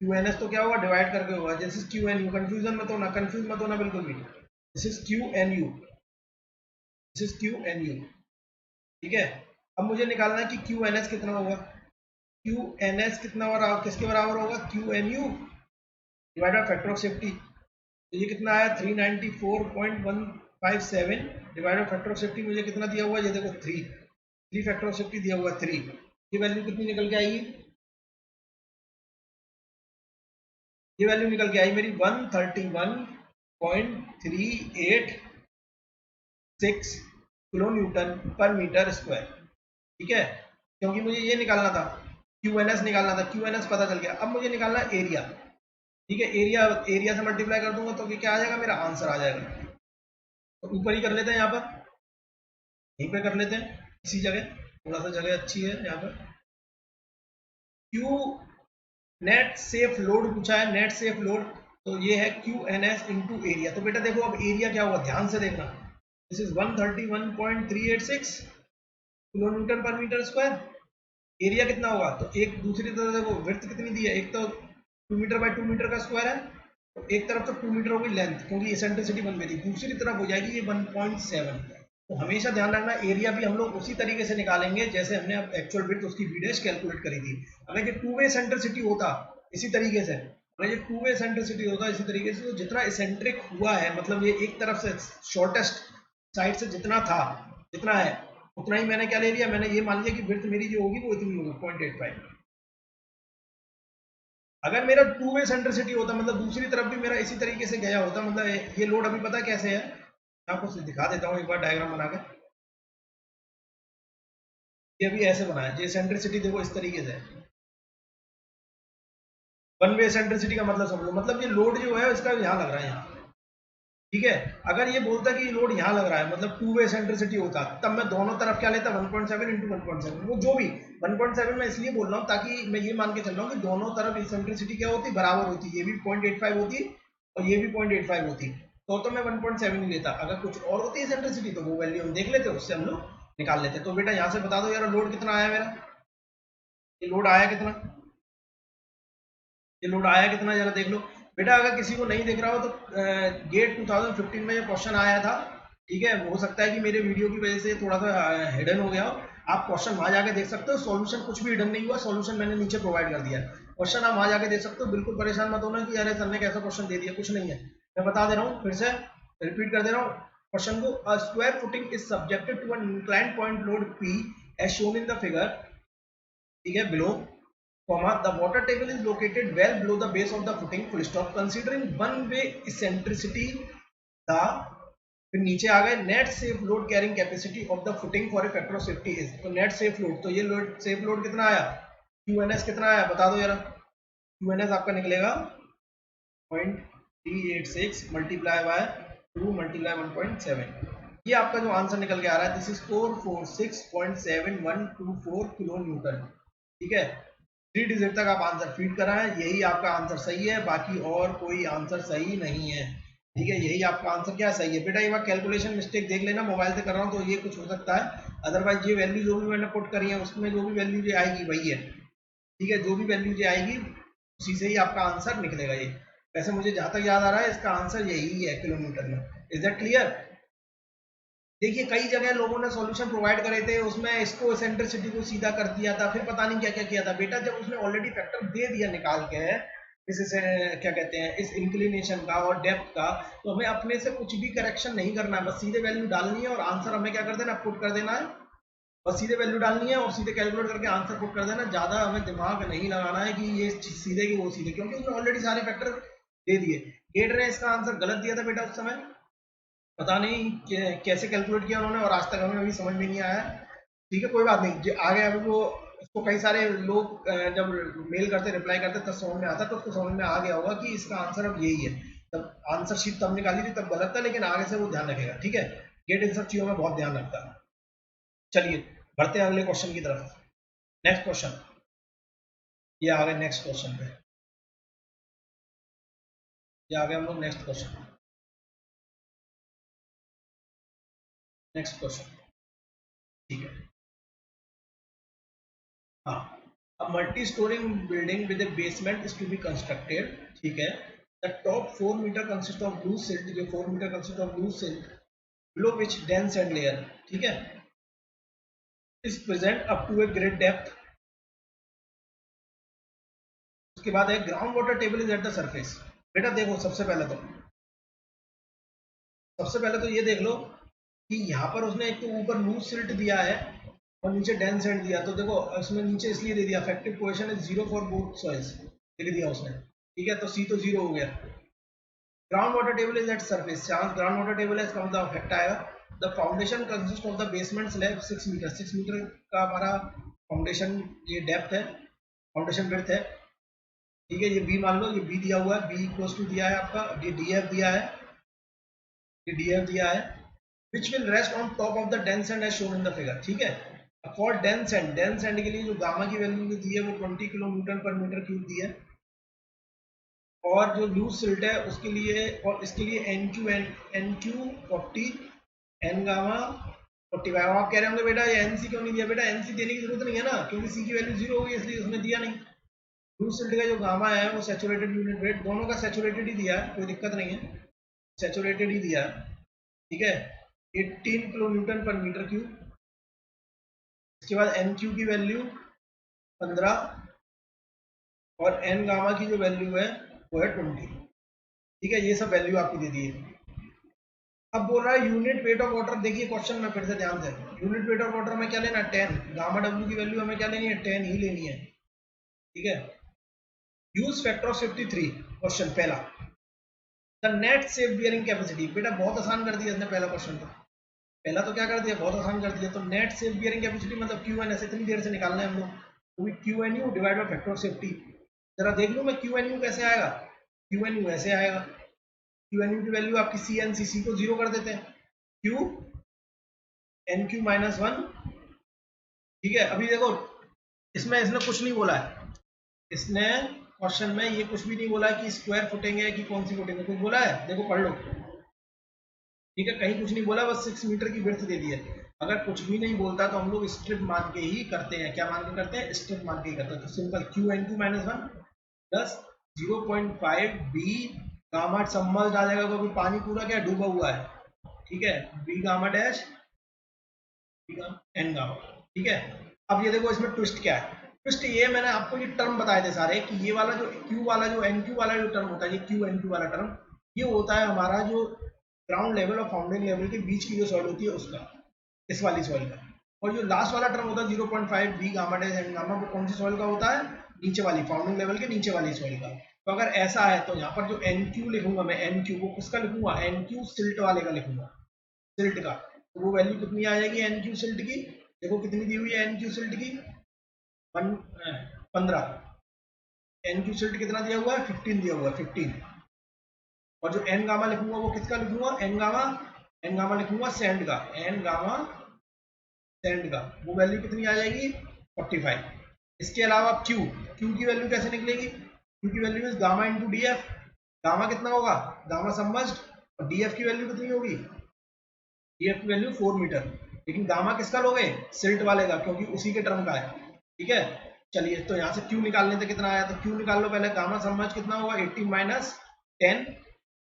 QNS तो क्या होगा, डिवाइड करके होगा, दिस इज QNU, कंफ्यूज मत होना बिल्कुल भी, दिस इज QNU, ठीक है। अब मुझे निकालना है कि QNS कितना होगा, QNS कितना किसके बराबर होगा, QNU divide by factor of safety. तो ये कितना आया 394.157 divide by factor of safety, मुझे कितना दिया हुआ है, ये देखो 3 फैक्टर ऑफ सेफ्टी दिया हुआ है 3, ये वैल्यू कितनी निकल के आएगी, ये वैल्यू निकल के आई मेरी 131.386 किलो न्यूटन पर मीटर स्क्वायर। ठीक है, क्योंकि मुझे ये निकालना था, QNS निकालना था, QNS पता चल गया। अब मुझे निकालना एरिया। ठीक है, एरिया, एरिया से मल्टीप्लाई कर दूंगा तो क्या आ जाएगा, मेरा आंसर आ जाएगा। तो ऊपर ही कर लेते हैं, यहाँ पर यहीं पे कर लेते हैं, इसी जगह, थोड़ा सा जगह अच्छी है यहाँ पर। क्यू नेट सेफ लोड पूछा है, नेट सेफ लोड, तो ये है QNS इंटू एरिया। तो बेटा देखो अब एरिया क्या होगा, ध्यान से देखना, दिस इज 131.386 किलो न्यूटन पर मीटर स्क्वायर। एरिया कितना होगा, तो एक दूसरी तरफ देखो विड्थ कितनी दी है, एक तो 2 मीटर बाय 2 मीटर का स्क्वायर है, तो एक तरफ तो 2 मीटर होगी लेंथ, क्योंकि एसेंट्रिसिटी 1 में थी, दूसरी तरफ हो जाएगी ये 1.7। तो हमेशा ध्यान रखना, एरिया भी हम लोग उसी तरीके से निकालेंगे जैसे हमने अब एक्चुअल विड्थ उसकी विड्थ कैलकुलेट करी थी। अगर ये 2 वे एसेंट्रिसिटी होता इसी तरीके से, अगर ये 2 वे एसेंट्रिसिटी होता इसी तरीके से, तो जितना एसेंट्रिक हुआ है, मतलब ये एक तरफ से शॉर्टेस्ट साइड से जितना था, जितना है उतना ही मैंने क्या ले लिया, मैंने ये मान लिया कि विड्थ मेरी जो होगी वो इतनी होगी 0.85। अगर मेरा 2 वे सेंट्रिसिटी होता, मतलब दूसरी तरफ भी मेरा इसी तरीके से गया होता, मतलब ये लोड अभी पता कैसे है, मैं आपको दिखा देता हूँ एक बार डायग्राम बना के। ये अभी ऐसे बना है, ये सेंट्रिसिटी देखो इस तरीके से, 1 वे सेंट्रिसिटी का मतलब समझो, मतलब ये लोड जो है इसका यहाँ लग रहा है यहाँ। ठीक है, अगर ये बोलता कि लोड यहाँ लग रहा है, मतलब 2 वे सेंट्रिसिटी होता, तब मैं दोनों तरफ क्या लेता, 1.7 इंटू 1.7, वो जो भी 1.7 मैं इसलिए बोल रहा हूँ ताकि मैं ये मान के चल रहा हूँ कि दोनों तरफ एसेंट्रिसिटी क्या होती, बराबर होती, ये भी 0.85 होती और ये भी 0.85 होती, तो मैं 1.7 ही लेता। अगर कुछ और होती एसेंट्रिसिटी तो वो वैल्यू हम देख लेते, उससे हम लोग निकाल लेते। तो बेटा यहाँ से बता दो यार लोड कितना आया मेरा, ये लोड आया कितना, ये लोड आया कितना जरा देख लो बेटा। अगर किसी को नहीं दिख रहा हो तो गेट 2015 में ये क्वेश्चन आया था। ठीक है, हो सकता है कि मेरे वीडियो की वजह से थोड़ा सा हिडन हो गया हो, आप क्वेश्चन वहां जाके देख सकते हो, सॉल्यूशन कुछ भी हिडन नहीं हुआ, सॉल्यूशन मैंने नीचे प्रोवाइड कर दिया है, क्वेश्चन आप वहां जाके देख सकते हो। बिल्कुल परेशान मत होना कि यार सर ने कैसा क्वेश्चन दे दिया, कुछ नहीं है, मैं बता दे रहा हूँ, फिर से रिपीट कर दे रहा हूँ क्वेश्चन को। A square footing is subjected to an inclined point load P as shown in the figure, ठीक है, below, comma, the water table is located well below the base of the footing, full stop, considering one way eccentricity, the, फिर नीचे आ गए, net safe load carrying capacity of the footing for a factor of safety is, तो नेट सेफ लोड, तो ये लोड सेफ लोड कितना आया, QNS कितना आया बता दो जरा, QNS आपका निकलेगा 0.386 मल्टीप्लाई बाय 2 मल्टीप्लाई 1.7, ये आपका जो आंसर निकल के आ रहा है, दिस इज 446.7124 किलो न्यूटन। ठीक है, 3 डिजिट तक आप आंसर फीड करा है, यही आपका आंसर सही है, बाकी और कोई आंसर सही नहीं है। ठीक है, यही आपका आंसर क्या सही है बेटा। एक बार कैलकुलेशन मिस्टेक देख लेना, मोबाइल से कर रहा हूँ तो ये कुछ हो सकता है, अदरवाइज ये वैल्यू जो भी मैंने पुट करी है उसमें जो भी वैल्यू जो आएगी वही है। ठीक है, जो भी वैल्यू जो आएगी उसी से ही आपका आंसर निकलेगा। ये वैसे मुझे जहां तक याद आ रहा है इसका आंसर यही है किलोमीटर में। Is that clear? देखिए कई जगह लोगों ने सॉल्यूशन प्रोवाइड करे थे, उसमें इसको एसेंट्रिसिटी को सीधा कर दिया था, फिर पता नहीं क्या क्या किया था बेटा। जब उसने ऑलरेडी फैक्टर दे दिया निकाल के इस क्या कहते हैं इस इंक्लिनेशन का और डेप्थ का, तो हमें अपने से कुछ भी करेक्शन नहीं करना है, बस सीधे वैल्यू डालनी है और आंसर हमें क्या कर देना, पुट कर देना है। बस सीधे वैल्यू डालनी है और सीधे कैलकुलेट करके आंसर पुट कर देना। ज्यादा हमें दिमाग नहीं लगाना है कि ये सीधे की वो सीधे, क्योंकि उसने ऑलरेडी सारे फैक्टर दे दिए। गेट ने इसका आंसर गलत दिया था बेटा उस समय, पता नहीं कैसे कैलकुलेट किया उन्होंने और आज तक हमें अभी समझ में नहीं आया। ठीक है, कोई बात नहीं, आगे अभी वो इसको कई सारे लोग जब मेल करते रिप्लाई करते तब समझ में आता, तो उसको समझ में आ गया होगा कि इसका आंसर अब यही है। तब आंसर शीट तब निकाली थी तब गलत था, लेकिन आगे से वो ध्यान रखेगा। ठीक है, गेट इन सब चीजों में बहुत ध्यान रखता है। चलिए बढ़ते हैं अगले क्वेश्चन की तरफ। नेक्स्ट क्वेश्चन, ये आ गए नेक्स्ट क्वेश्चन पे, ये आ गए हम लोग नेक्स्ट क्वेश्चन। नेक्स्ट क्वेश्चन, ठीक है, हाँ, a multi-story building with a basement is to be constructed, ठीक है, the top 4 meter consist of loose silt, जो 4 meter consist of loose silt, below which dense sand layer, ठीक है, is present up to a great depth। उसके बाद है ground water table is at the surface. बेटा देखो सबसे पहले तो ये देख लो कि यहाँ पर उसने एक तो ऊपर लूज सिल्ट दिया है और नीचे डेंस सैंड दिया, तो देखो इसमें नीचे इसलिए दे दिया effective coefficient is 0 for both soils, लिख दिया उसने। ठीक है, तो सी तो 0 हो गया। Ground water table is at surface, जहाँ ग्राउंड वाटर टेबल है इसका मतलब इफेक्ट आएगा। The foundation consist of the basement slab 6 metre, 6 metre का हमारा फाउंडेशन ये डेप्थ है, फाउंडेशन ब्रेड्थ है। ठीक है, ये बी मान लो, ये बी दिया हुआ है, बी इक्वल्स टू दिया है आपका, ये डी एफ दिया है, ये डी एफ दिया है, which will rest on top of the dense and as shown in the figure. ठीक है, for dense and, dense and के लिए जो गामा की वैल्यू दी है वो 20 किलो न्यूटन पर मीटर क्यूब दी है, और जो लूज सिल्ट है उसके लिए, और इसके लिए एन क्यू 40, एन गामा 45। आप कह रहे होंगे बेटा ये एनसी क्यों नहीं दिया? बेटा एनसी देने की जरूरत नहीं है ना, क्योंकि सी की वैल्यू 0 होगी, इसलिए उसने दिया नहीं। लूज सिल्ट का जो गामा है वो सैचुरेटेड यूनिट वेट, दोनों का सैचुरेटेड ही दिया है, कोई दिक्कत नहीं है, सैचुरेटेड ही दिया है। ठीक है, 18 किलो न्यूटन पर मीटर क्यूब। इसके बाद एन क्यू की वैल्यू 15, और एन गामा की जो वैल्यू है वो है 20। ठीक है, ये सब वैल्यू आपको दे दी है। अब बोल रहा है यूनिट वेट ऑफ वाटर। देखिए क्वेश्चन में फिर से ध्यान दें, यूनिट वेट ऑफ वाटर में क्या लेना है? 10। गामा डब्ल्यू की वैल्यू हमें क्या लेनी है? 10 ही लेनी है। ठीक है, use factor of safety 3। Question पहला, the net safe bearing capacity. बेटा बहुत आसान कर दिया इसने पहला क्वेश्चन तो, पहला तो क्या कर दिया, बहुत आसान कर दिया। तो नेट सेफ बियरिंग कैपेसिटी मतलब क्यू एन एस, इतनी देर से निकालना है हम लोग, तो Q N U divide by factor of safety. जरा देख लो मैं क्यू एन यू कैसे आएगा, क्यू एन यू ऐसे आएगा, क्यू एन यू की वैल्यू आपकी सी एन सी को 0 कर देते हैं, क्यू एन क्यू माइनस 1। ठीक है, अभी देखो इसमें इसने कुछ नहीं बोला है, इसने क्वेश्चन में ये कुछ भी नहीं बोला है कि स्क्वायर फुटिंग है कि कौन सी फुटिंग है, कुछ बोला है? देखो पढ़ लो। ठीक है, कहीं कुछ नहीं बोला, बस 6 मीटर की विड्थ दे दी है। अगर कुछ भी नहीं बोलता तो हम लोग स्ट्रिप मान के ही करते हैं। क्या मान के करते हैं? स्ट्रिप मान के ही करते हैं। तो simple Q N Q minus 1 plus 0.5 B gamma submerged आ जाएगा, क्योंकि पानी पूरा क्या डूबा हुआ है। ठीक है, B gamma dash N gamma. ठीक है, अब ये देखो इसमें ट्विस्ट क्या है। ट्विस्ट ये, मैंने आपको ये टर्म बताए थे सारे कि ये वाला जो क्यू वाला जो एन क्यू वाला जो टर्म होता है, ये क्यू एन क्यू वाला टर्म, ये होता है हमारा जो ग्राउंड लेवल और फाउंडेशन लेवल के बीच की जो सॉइल होती है उसका, इस वाली सॉइल का। और जो लास्ट वाला टर्म होता है 0.5 B gamma dash N gamma, वो कौन सी सॉइल का होता है? नीचे वाली, फाउंडिंग लेवल के नीचे वाली सॉइल का। तो अगर ऐसा है तो यहाँ पर जो एन क्यू लिखूंगा मैं, एन क्यू वो किसका लिखूंगा? एन क्यू सिल्ट वाले का लिखूंगा, सिल्ट का। तो वो वैल्यू कितनी आ जाएगी एन क्यू सिल्ट की? देखो कितनी दी हुई है एन क्यू सिल्ट की, 15। एन क्यू सिल्ट कितना दिया हुआ है? 15 दिया हुआ है, 15। और जो एन गामा लिखूंगा वो किसका लिखूंगा? एन गामा लिखूंगा सैंड का, एन गामा सैंड का। वो वैल्यू कितनी आ जाएगी? 45। इसके अलावा क्यू, क्यू की वैल्यू कैसे निकलेगी? क्यू की value is gamma into D F. Gamma कितना होगा? Gamma submerged. और डी एफ की वैल्यू कितनी होगी? डी एफ की वैल्यू 4 मीटर। लेकिन गामा किसका लोगे? सिल्ट वाले का, क्योंकि उसी के टर्म का है। ठीक है, चलिए तो यहाँ से क्यू निकालने से कितना आया, तो क्यू निकाल लो पहले। गामा सबमर्ज कितना होगा? 18 minus 10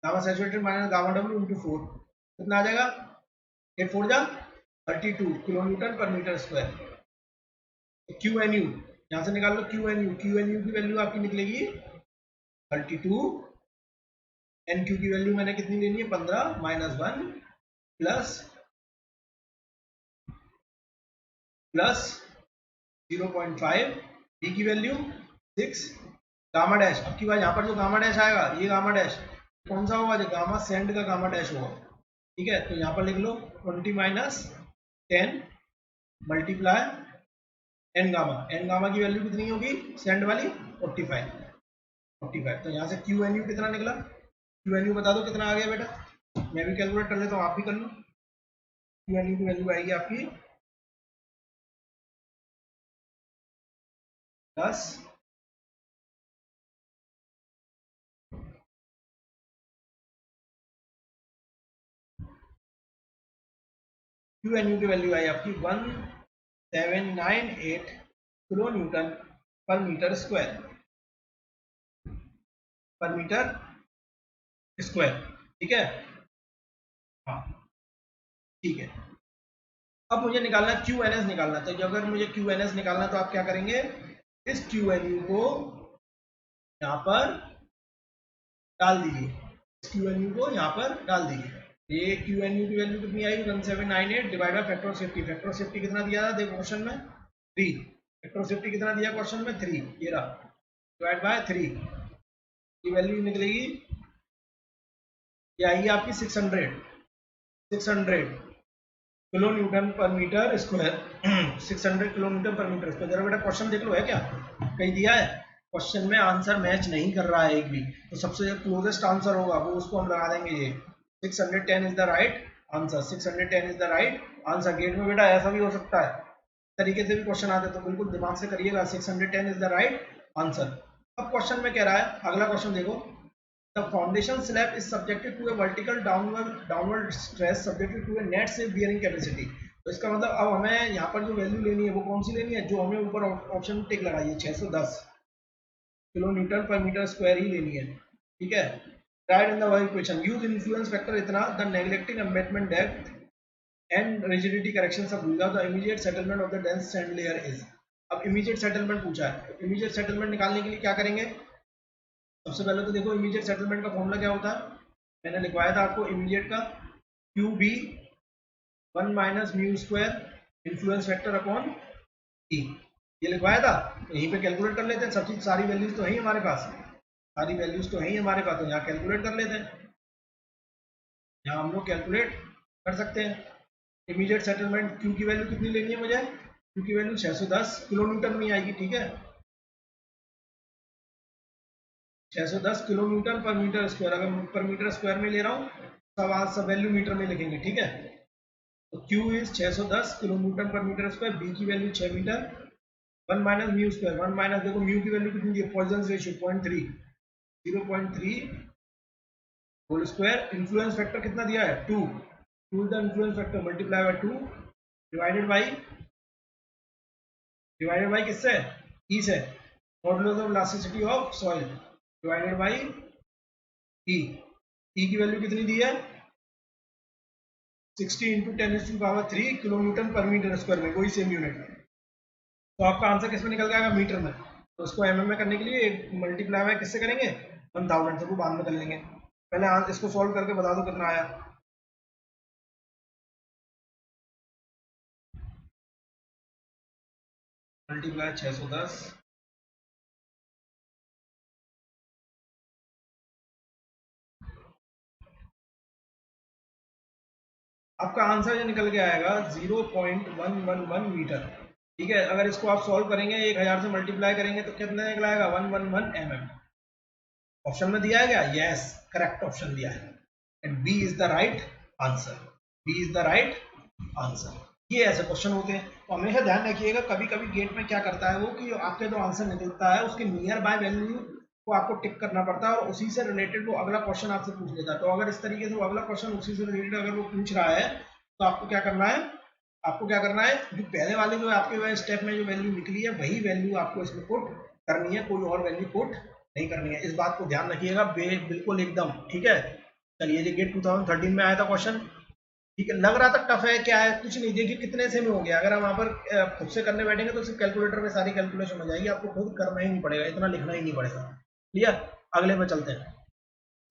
gamma saturated minus gamma W into 4, कितना आ जाएगा? 8 4 जा 32 किलो न्यूटन पर metre square. Q N U यहाँ से निकाल लो, Q N U, Q N U की वैल्यू आपकी निकलेगी 32। एन क्यू की वैल्यू मैंने कितनी लेनी है? 15 माइनस 1 प्लस 0.5, बी की वैल्यू 6, गामा डैश। अब की बार यहाँ पर जो गामा डैश आएगा, ये गामा डैश कौन सा होगा? जो गामा सेंड का गामा डैश होगा। ठीक है, तो यहाँ पर लिख लो 20 minus 10 multiply N gamma. N gamma की वैल्यू कितनी होगी सेंड वाली? 45। 45। तो यहाँ से क्यू एन यू कितना निकला? क्यू एन यू बता दो कितना आ गया बेटा? मैं भी कैलकुलेट कर लेता हूँ, आप भी कर लो। क्यू एन यू की वैल्यू आएगी आपकी 10 क्यू एन यू की वैल्यू आई आपकी 1798 किलो न्यूटन पर मीटर स्क्वायर, पर मीटर स्क्वायर। ठीक है, हाँ ठीक है। अब मुझे निकालना क्यू एन एस निकालना, तो अगर मुझे क्यू एन एस निकालना तो आप क्या करेंगे? इस क्यू एन यू को यहाँ पर डाल दीजिए, क्यू एन यू को यहाँ पर डाल दीजिए। ये क्यू एन यू की वैल्यू कितनी आई? 1798 divide by factor of safety. Factor of safety कितना दिया था देखो क्वेश्चन में? 3। फैक्टर ऑफ सेफ्टी कितना दिया क्वेश्चन में? 3। ये रहा, डिवाइड बाय 3 की वैल्यू निकलेगी, ये आएगी आपकी 600। किलो न्यूटन पर मीटर स्क्वायर 600 किलो न्यूटन पर मीटर स्क्वायर। जरा बेटा क्वेश्चन देख लो, है क्या कहीं दिया है? क्वेश्चन में आंसर मैच नहीं कर रहा है एक भी, तो सबसे जो क्लोजेस्ट आंसर होगा वो उसको हम लगा देंगे। ये 610 is the right answer, 610 is the right answer. GATE में बेटा ऐसा भी हो सकता है, तरीके से भी क्वेश्चन आते, तो बिल्कुल दिमाग से करिएगा। 610 इज द राइट आंसर। अब क्वेश्चन में कह रहा है, अगला क्वेश्चन देखो, the foundation slab is subjected to a vertical downward stress subjected to a net safe bearing capacity. तो इसका मतलब अब हमें यहाँ पर जो वैल्यू लेनी है वो कौन सी लेनी है, जो हमें ऊपर ऑप्शन में टिक लगाई है 610 किलो न्यूटन पर मीटर स्क्वायर ही लेनी है, ठीक है। Right in the equation use influence factor इतना, the neglecting embedment depth and rigidity correction सब भूल जाओ, the immediate settlement of the dense sand layer is. अब इमीडिएट सेटलमेंट पूछा है, इमीडिएट सेटलमेंट निकालने के लिए क्या करेंगे? सबसे पहले तो देखो इमीडिएट सेटलमेंट का फॉर्मूला क्या होता है, मैंने लिखवाया था आपको इमीडिएट का, Q B 1 minus mu square influence factor upon E, ये लिखवाया था। तो यहीं पे कैलकुलेट कर लेते हैं, सब चीज सारी वैल्यूज तो है ही हमारे पास, सारी वैल्यूज तो है ही हमारे पास, तो यहाँ कैलकुलेट कर लेते हैं। यहाँ हम लोग कैलकुलेट कर सकते हैं। इमीडिएट सेटलमेंट क्यू की वैल्यू कितनी लेनी है मुझे, क्यू की वैल्यू 610 किलो न्यूटन में आएगी, ठीक है। 610 किलो न्यूटन पर मीटर स्क्वायर, अगर पर मीटर स्क्वायर में ले रहा हूँ सब वैल्यू मीटर में लिखेंगे, ठीक है। तो Q इज 610 किलो न्यूटन पर मीटर स्क्वायर, B की value 6 metre, 1 minus mu square, 1 minus देखो म्यू की वैल्यू कितनी है, Poisson ratio 0.3, 0.3 whole square, influence factor कितना दिया है 2, 2 the influence factor multiply by 2 divided by किससे, ई से, modulus of elasticity of soil divided by E. E की वैल्यू कितनी दी है 60 इंटू 10⁻³ किलो न्यूटन पर मीटर स्क्वायर में, वही सेम यूनिट। तो आपका आंसर किस में निकल जाएगा, मीटर में। तो इसको एमएम में करने के लिए मल्टीप्लाई में किससे करेंगे 1000 से, वो बाद में कर लेंगे। पहले इसको सॉल्व करके बता दो कितना आया। मल्टीप्लाई 610 आपका आंसर ये निकल के आएगा 0.111 मीटर, ठीक है। अगर इसको आप सॉल्व करेंगे 1000 से मल्टीप्लाई करेंगे तो कितना निकल आएगा 111 mm। ऑप्शन में दिया है क्या, यस करेक्ट ऑप्शन दिया है, and B is the right answer, B is the right answer. ये ऐसे क्वेश्चन होते हैं, तो हमेशा ध्यान रखिएगा, कभी कभी गेट में क्या करता है वो कि आपके जो आंसर निकलता है उसके नियर बाय वैल्यू को आपको टिक करना पड़ता है, और उसी से रिलेटेड वो अगला क्वेश्चन आपसे पूछ लेता है। तो अगर इस तरीके से वो अगला क्वेश्चन उसी से रिलेटेड अगर वो पूछ रहा है तो आपको क्या करना है, आपको क्या करना है, जो पहले वाले जो आपके स्टेप में जो वैल्यू निकली है वही वैल्यू आपको इसमें पुट करनी है, कोई और वैल्यू पुट नहीं करनी है। इस बात को ध्यान रखिएगा बिल्कुल एकदम, ठीक है। चलिए ये गेट 2013 में आया था क्वेश्चन, ठीक है। लग रहा था टफ है, क्या है, कुछ नहीं, देखिए कितने से में हो गया। अगर हम वहाँ पर खुद से करने बैठेंगे तो सिर्फ कैलकुलेटर में सारी कैलकुलेशन हो जाएगी, आपको खुद करना ही नहीं पड़ेगा, इतना लिखना ही नहीं पड़ेगा। क्लियर, अगले पे चलते हैं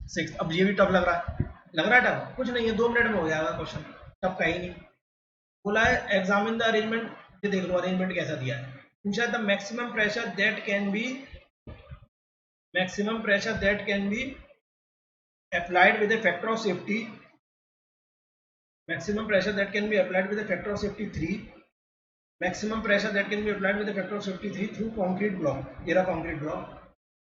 6। अब ये भी टफ लग रहा है, लग रहा है टफ, कुछ नहीं है, 2 मिनट में हो जाएगा क्वेश्चन, टफ कहीं नहीं। बोला है एग्जामिन द अरेंजमेंट, ये देख लो अरेंजमेंट कैसा दिया है। पूछा है the maximum pressure that can be applied with a factor of safety, maximum pressure that can be applied with a factor of safety 3, maximum pressure that can be applied with a factor of safety 3 through concrete block, ये रहा concrete block,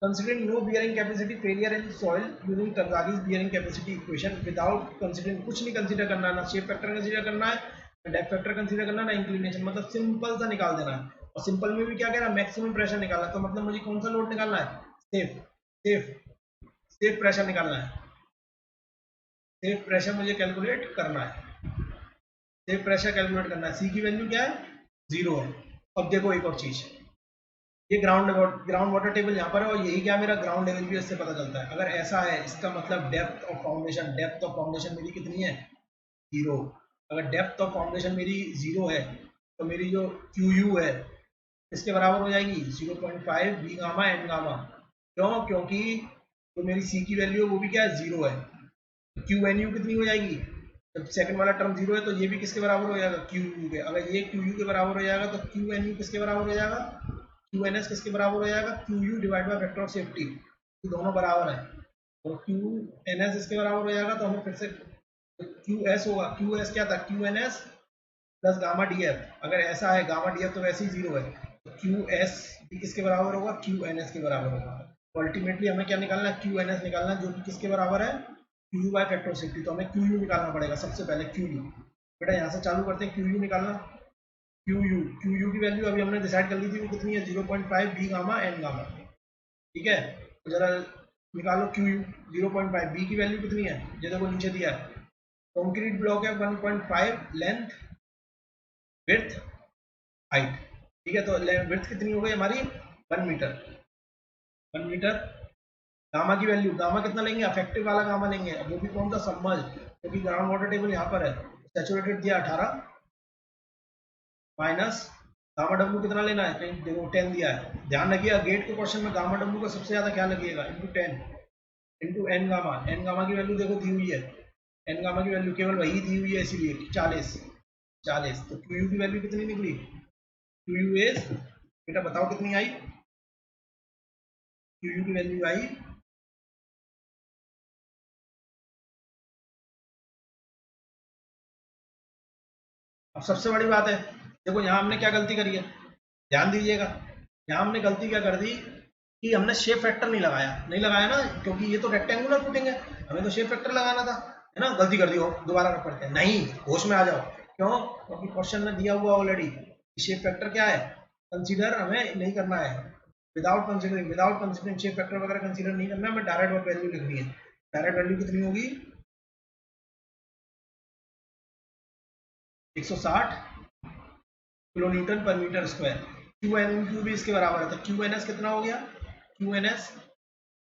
considering no bearing capacity failure in soil using Tanzani's bearing capacity equation without considering, कुछ नहीं कंसीडर करना है, ना शेप फैक्टर कंसीडर करना है, ना डेप्थ फैक्टर कंसीडर करना है, ना इंक्लिनेशन, मतलब सिंपल सा निकाल देना है। और सिंपल में भी क्या कह रहा है, मैक्सिमम प्रेशर निकालना है, तो मतलब मुझे कौन सा लोड निकालना है, सेफ सेफ सेफ प्रेशर निकालना है, सेफ प्रेशर मुझे कैलकुलेट करना है, सेफ प्रेशर कैलकुलेट करना है। सी की वैल्यू क्या है 0 है। अब देखो एक और चीज, ये ग्राउंड वाटर टेबल यहाँ पर है, और यही क्या मेरा ग्राउंड लेवल भी इससे पता चलता है। अगर ऐसा है इसका मतलब डेप्थ ऑफ फाउंडेशन मेरी कितनी है 0। अगर डेप्थ ऑफ फाउंडेशन मेरी 0 है तो मेरी जो क्यू यू है इसके बराबर हो जाएगी 0.5 बी गामा एन गामा। क्यों, क्योंकि तो मेरी सी की वैल्यू वो भी क्या है 0 है, क्यू एन यू कितनी हो जाएगी, जब सेकंड वाला टर्म 0 है तो ये भी किसके बराबर हो जाएगा क्यू यू के। अगर ये क्यू यू के बराबर हो जाएगा तो क्यू एन यू किसके बराबर हो जाएगा, क्यू एन एस किसके बराबर हो जाएगा, Q U divide by factor of safety, ये दोनों बराबर है। और क्यू एन एस इसके बराबर हो जाएगा तो हमें फिर से क्यू एस होगा, क्यू एस क्या था Q N S plus gamma D F, अगर ऐसा है गामा डी एफ तो वैसे ही जीरो है, तो क्यू एस भी किसके बराबर होगा, क्यू एन एस के बराबर होगा। तो अल्टीमेटली हमें क्या निकालना है, क्यू एन एस निकालना है, जो कि किसके बराबर है, Q U by factor of safety. तो हमें क्यू यू निकालना पड़ेगा सबसे पहले, क्यू यू। बेटा यहाँ से चालू करते हैं, क्यू यू निकालना। क्यू यू की वैल्यू अभी हमने डिसाइड कर ली थी, वो कितनी है, 0.5 बी गामा एन गामा, ठीक है। तो जरा निकालो क्यू यू 0.5, बी की वैल्यू कितनी है, ये देखो नीचे दिया है, कंक्रीट ब्लॉक है 1.5 लेंथ विड्थ हाइट, ठीक है। तो विड्थ कितनी हो गई हमारी, 1 मीटर, 1 मीटर। गामा की वैल्यू, गामा कितना लेंगे, अफेक्टिव वाला गामा लेंगे, अब वो भी कौन सा, सबमर्ज, क्योंकि ग्राउंड वाटर टेबल यहाँ पर है। सैचुरेटेड दिया 18 माइनस गामा डब्ल्यू कितना लेना है, कहीं देखो 10 दिया है, ध्यान रखिएगा गेट के क्वेश्चन में गामा डब्ल्यू का सबसे ज्यादा क्या लगेगा, into 10 into N gamma. N gamma की वैल्यू देखो दी हुई है, एन गामा की वैल्यू केवल वही दी हुई है, इसीलिए 40। तो क्यू यू की वैल्यू कितनी निकली, क्यू यू इज, बेटा बताओ कितनी आई, क्यू यू की वैल्यू आई, अब सबसे बड़ी बात है, देखो यहाँ हमने क्या गलती करी है, ध्यान दीजिएगा, यहाँ हमने गलती क्या कर दी कि हमने शेप फैक्टर नहीं लगाया, नहीं लगाया ना, क्योंकि ये तो रेक्टेंगुलर फुटिंग है, हमें तो शेप फैक्टर लगाना था, है ना, गलती कर दी हो, दोबारा कर पड़ते हैं, नहीं होश में आ जाओ, क्यों, क्योंकि क्वेश्चन में दिया हुआ ऑलरेडी शेप फैक्टर क्या है, कंसीडर हमें नहीं करना है, विदाउट कंसिडरिंग शेप फैक्टर वगैरह कंसीडर नहीं करना है, हमें डायरेक्ट वैल्यू लिखनी है। डायरेक्ट वैल्यू कितनी होगी, 160 किलो न्यूटन पर metre square. Q N Q भी इसके बराबर है, तो क्यू एन एस कितना हो गया, Q N S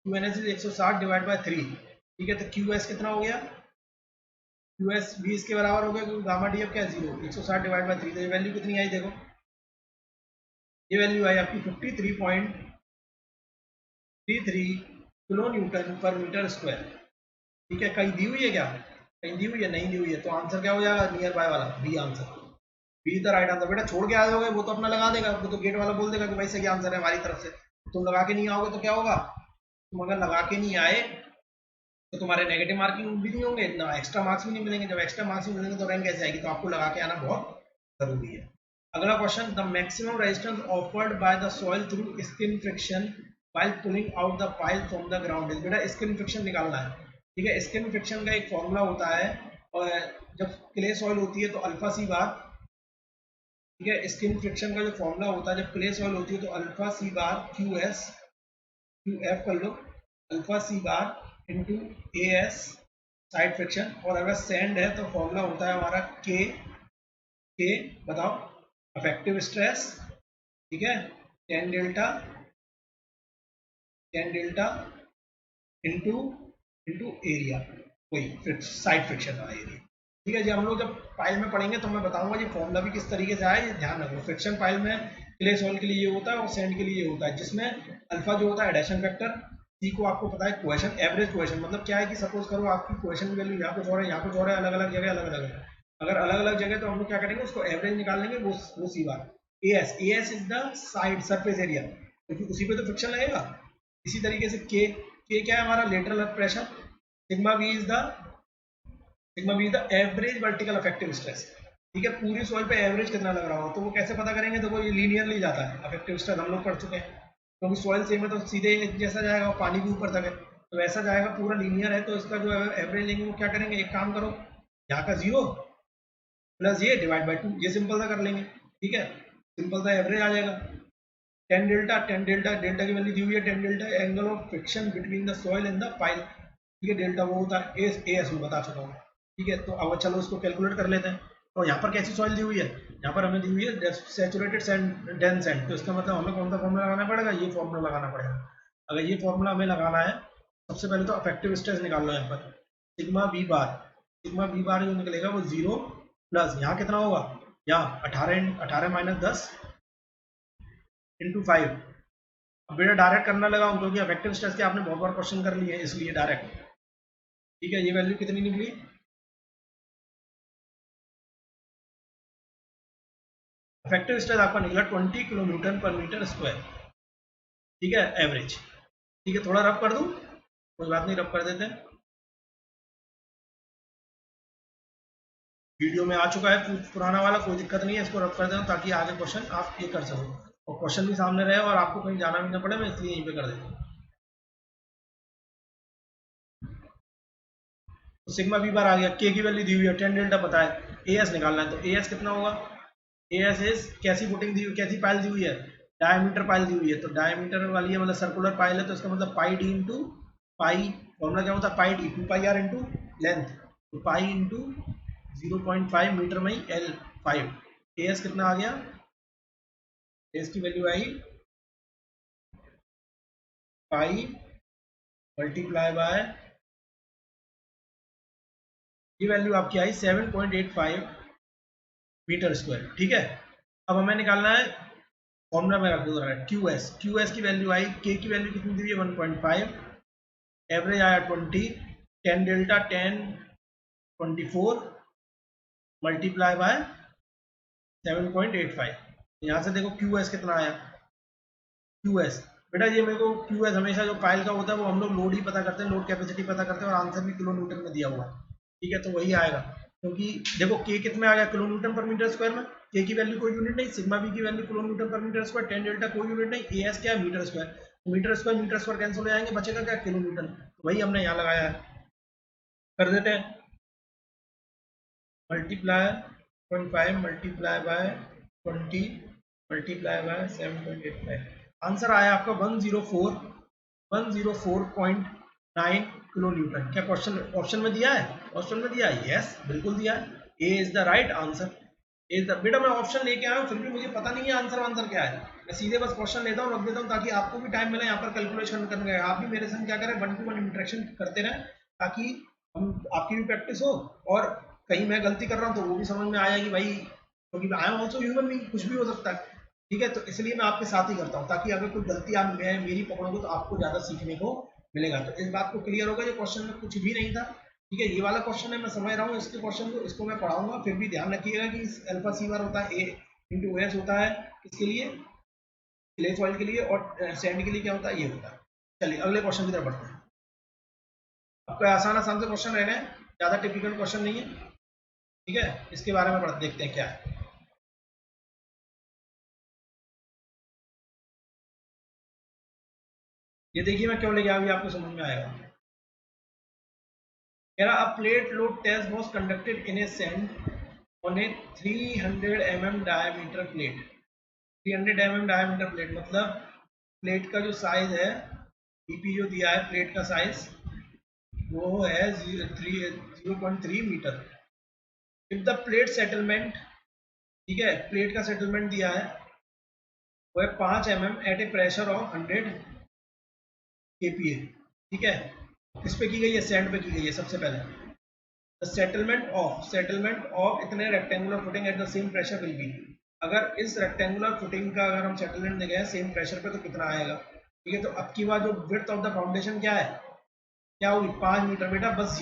is 160 divide by 3, ठीक है। तो क्यू एस कितना हो गया, क्यू एस भी इसके बराबर हो गया, क्योंकि गामा डी एफ क्या है, 0, 160 डिवाइड बाय 3, तो ये वैल्यू कितनी आई देखो, ये वैल्यू आई आपकी 53.33 किलो न्यूटन पर मीटर स्क्वायर, ठीक है। कहीं दी हुई है क्या, कहीं दी हुई है, नहीं दी हुई है, तो आंसर क्या हो जाएगा, नियर बाय वाला B answer, B the right answer. बेटा छोड़ के आ जाओगे वो तो अपना लगा देगा, वो तो गेट वाला बोल देगा कि भाई सही आंसर है हमारी तरफ से, तुम लगा के नहीं आओगे तो क्या होगा, तुम अगर लगा के नहीं आए तो तुम्हारे नेगेटिव मार्किंग भी नहीं होंगे ना, एक्स्ट्रा मार्क्स भी नहीं मिलेंगे, जब एक्स्ट्रा मार्क्स भी मिलेंगे तो रैंक कैसे आएगी, तो आपको लगा के आना बहुत जरूरी है। अगला question, the maximum resistance offered by the soil through skin friction while pulling out the pile from the ground is, बेटा स्किन फ्रिक्शन निकालना है, ठीक है। स्किन फ्रिक्शन का एक फॉर्मूला होता है, और जब क्ले सॉइल होती है तो अल्फा सी बार, ठीक है, स्किन फ्रिक्शन का जो फॉर्मूला होता है, जब क्ले सॉइल होती है तो alpha C bar Q S, Q F कर लो, alpha C bar into A S side friction, और अगर सैंड है तो फॉर्मूला होता है हमारा के बताओ अफेक्टिव स्ट्रेस, ठीक है, tan delta into into area, कोई साइड फ्रिक्शन वाला एरिया, ठीक है जी। हम लोग जब पाइल में पढ़ेंगे तो मैं बताऊंगा ये फॉर्मूला भी किस तरीके से आया, ये ध्यान रखो। फ्रिक्शन पाइल में क्ले सॉइल के लिए ये होता है और सैंड के लिए ये होता है, जिसमें अल्फा जो होता है एडेशन फैक्टर, सी को आपको पता है क्वेश्चन, एवरेज क्वेश्चन, मतलब क्या है कि सपोज करो आपकी क्वेश्चन वैल्यू यहाँ कुछ और है, यहाँ कुछ और है, अलग अलग जगह अलग अलग है, अगर अलग अलग जगह तो हम लोग क्या करेंगे, उसको एवरेज निकाल लेंगे, वो C bar A S is the side surface area, क्योंकि उसी पे तो फ्रिक्शन लगेगा। इसी तरीके से के क्या है हमारा, lateral earth pressure, sigma B is the average vertical effective stress, ठीक है। पूरी सॉइल पे एवरेज कितना लग रहा हो, तो वो कैसे पता करेंगे, देखो ये लीनियरली जाता है, अफेक्टिव स्ट्रेस हम लोग पढ़ चुके हैं, क्योंकि सॉइल सेम है तो सीधे जैसा जाएगा पानी भी ऊपर तक है, तो वैसा जाएगा, पूरा लीनियर है, तो इसका जो एवरेज लेंगे वो क्या करेंगे, एक काम करो, यहाँ का 0 प्लस ये डिवाइड बाई 2, ये सिंपल सा कर लेंगे, ठीक है, सिंपल सा एवरेज आ जाएगा। टेन डेल्टा की वैल्यू दी हुई है, tan delta angle of friction between the soil and the pile, ठीक है, डेल्टा वो होता है ए एस में बता चुका हूँ, ठीक है। तो अब चलो इसको कैलकुलेट कर लेते हैं। और यहाँ पर कैसी सॉइल दी हुई है, यहाँ पर हमें दी हुई है सैचुरेटेड सैंड, डेंस सैंड, तो इसका मतलब हमें कौन सा फॉर्मूला लगाना पड़ेगा, ये फॉर्मूला लगाना पड़ेगा। अगर ये फॉर्मूला हमें लगाना है, सबसे पहले तो अफेक्टिव स्ट्रेस निकाल लो, यहाँ पर सिग्मा बी बार जो निकलेगा वो 0 प्लस यहाँ कितना होगा, यहाँ 18 माइनस 10 इंटू 5। अब बेटा डायरेक्ट करना लगा हूँ, क्योंकि अफेक्टिव स्ट्रेस के आपने बहुत बार क्वेश्चन कर लिए, इसलिए डायरेक्ट, ठीक है। ये वैल्यू कितनी निकली, इफेक्टिव स्ट्रेस आपका निकला 20 किलो न्यूटन पर मीटर स्क्वायर, ठीक है, एवरेज, ठीक है। थोड़ा रफ कर दूं, कोई बात नहीं, रफ कर देते हैं। वीडियो में आ चुका है पुराना वाला, कोई दिक्कत नहीं है, इसको रब कर देना ताकि आगे क्वेश्चन आप ये कर सको और क्वेश्चन भी सामने रहे और आपको कहीं जाना भी ना पड़े, मैं इसलिए यहीं पे कर देता हूँ। तो सिग्मा वी बार आ गया, के की वैल्यू दी हुई है, 10 डेल्टा पता है, ए एस निकालना है, तो ए एस कितना होगा, ए एस इज कैसी फुटिंग दी हुई, कैसी पाइल दी हुई है, डायमीटर पाइल दी हुई है, तो डायमीटर वाली है मतलब सर्कुलर पाइल है, तो इसका मतलब pi D into pi, formula क्या होता है pi D, 2 pi R into length, तो पाई इंटू 0.5 मीटर में एल 5, ए एस कितना आ गया, ए एस की वैल्यू आई पाई मल्टीप्लाई बाय, ये वैल्यू आपकी आई 7.85 मीटर स्क्वायर, ठीक है। अब हमें निकालना है, फॉर्मूला में रख दो क्यू एस, क्यू एस की वैल्यू आई, के की वैल्यू कितनी दी है 1.5, एवरेज आया 20, 10 डेल्टा 10 24 मल्टीप्लाई बाय 7.85, यहाँ से देखो क्यू एस कितना आया, क्यू एस बेटा ये मेरे को क्यू एस हमेशा जो पाइल का होता है वो हम लोग लोड ही पता करते हैं, लोड कैपेसिटी पता करते हैं और आंसर भी किलो न्यूटन में दिया हुआ है, ठीक है, तो वही आएगा, क्योंकि देखो के कितने आ गया किलो न्यूटन पर मीटर स्क्वायर में, के की वैल्यू कोई यूनिट नहीं, सिग्मा बी की वैल्यू किलो न्यूटन पर मीटर स्क्वायर, 10 डेल्टा कोई यूनिट नहीं, ए एस क्या है metre square, metre square cancel हो जाएंगे, बचेगा क्या किलो न्यूटन, तो वही हमने यहाँ लगाया है, कर देते हैं, multiply 0.5 multiply by 20 multiply by 7.85, answer आया आपका 104.9 किलो न्यूटन। क्या क्वेश्चन ऑप्शन में दिया है, ऑप्शन में दिया है, यस बिल्कुल दिया है, ए इज द राइट आंसर, बेटा मैं ऑप्शन लेके आया हूँ फिर भी मुझे पता नहीं है आंसर क्या है, मैं सीधे बस क्वेश्चन लेता हूँ रख देता हूँ ताकि आपको भी टाइम मिले यहाँ पर कैलकुलेशन करने का, आप भी मेरे संग क्या करें 1-to-1 इंटरेक्शन करते रहें ताकि हम आपकी भी प्रैक्टिस हो और कहीं मैं गलती कर रहा हूँ तो वो भी समझ में आया कि भाई, क्योंकि I am also human being, कुछ भी हो सकता है, ठीक है, तो इसलिए मैं आपके साथ ही करता हूँ ताकि अगर कोई गलती आप मेरी पकड़ोगे तो आपको ज्यादा सीखने को मिलेगा, तो इस बात को क्लियर होगा, ये क्वेश्चन में कुछ भी नहीं था, ठीक है, ये वाला क्वेश्चन है मैं समझ रहा हूँ, इसके क्वेश्चन को इसको मैं पढ़ाऊंगा, फिर भी ध्यान रखिएगा कि अल्फा सी बार होता है ए इंटू एस होता है, इसके लिए क्ले सॉइल के लिए, और सैंड के लिए क्या होता है ये होता है। चलिए अगले क्वेश्चन की तरफ बढ़ते हैं, आपका आसान आसान से क्वेश्चन रहना है, ज्यादा टिपिकल क्वेश्चन नहीं है, ठीक है, इसके बारे में देखते हैं क्या है। ये देखिए मैं क्यों लेके आया, अभी आपको समझ में आएगा, कह रहा a plate load test was conducted in a sand on a 300 mm diameter plate, 300 mm diameter plate मतलब प्लेट का जो साइज है, ईपी जो दिया है प्लेट का साइज वो है 0.3 metre, if the plate settlement, ठीक है, प्लेट का सेटलमेंट दिया है वो है 5 mm at a pressure of 100 kPa, ठीक है, किस पे की गई है, सैंड पे की गई है, सबसे पहले सेटलमेंट ऑफ इतने rectangular footing at the same pressure will be, अगर इस रेक्टेंगुलर फुटिंग का अगर हम सेटलमेंट दे गए सेम प्रेशर पे तो कितना आएगा, ठीक है, तो अब की बार जो विड्थ ऑफ द फाउंडेशन क्या है, क्या होगी 5 मीटर, बेटा बस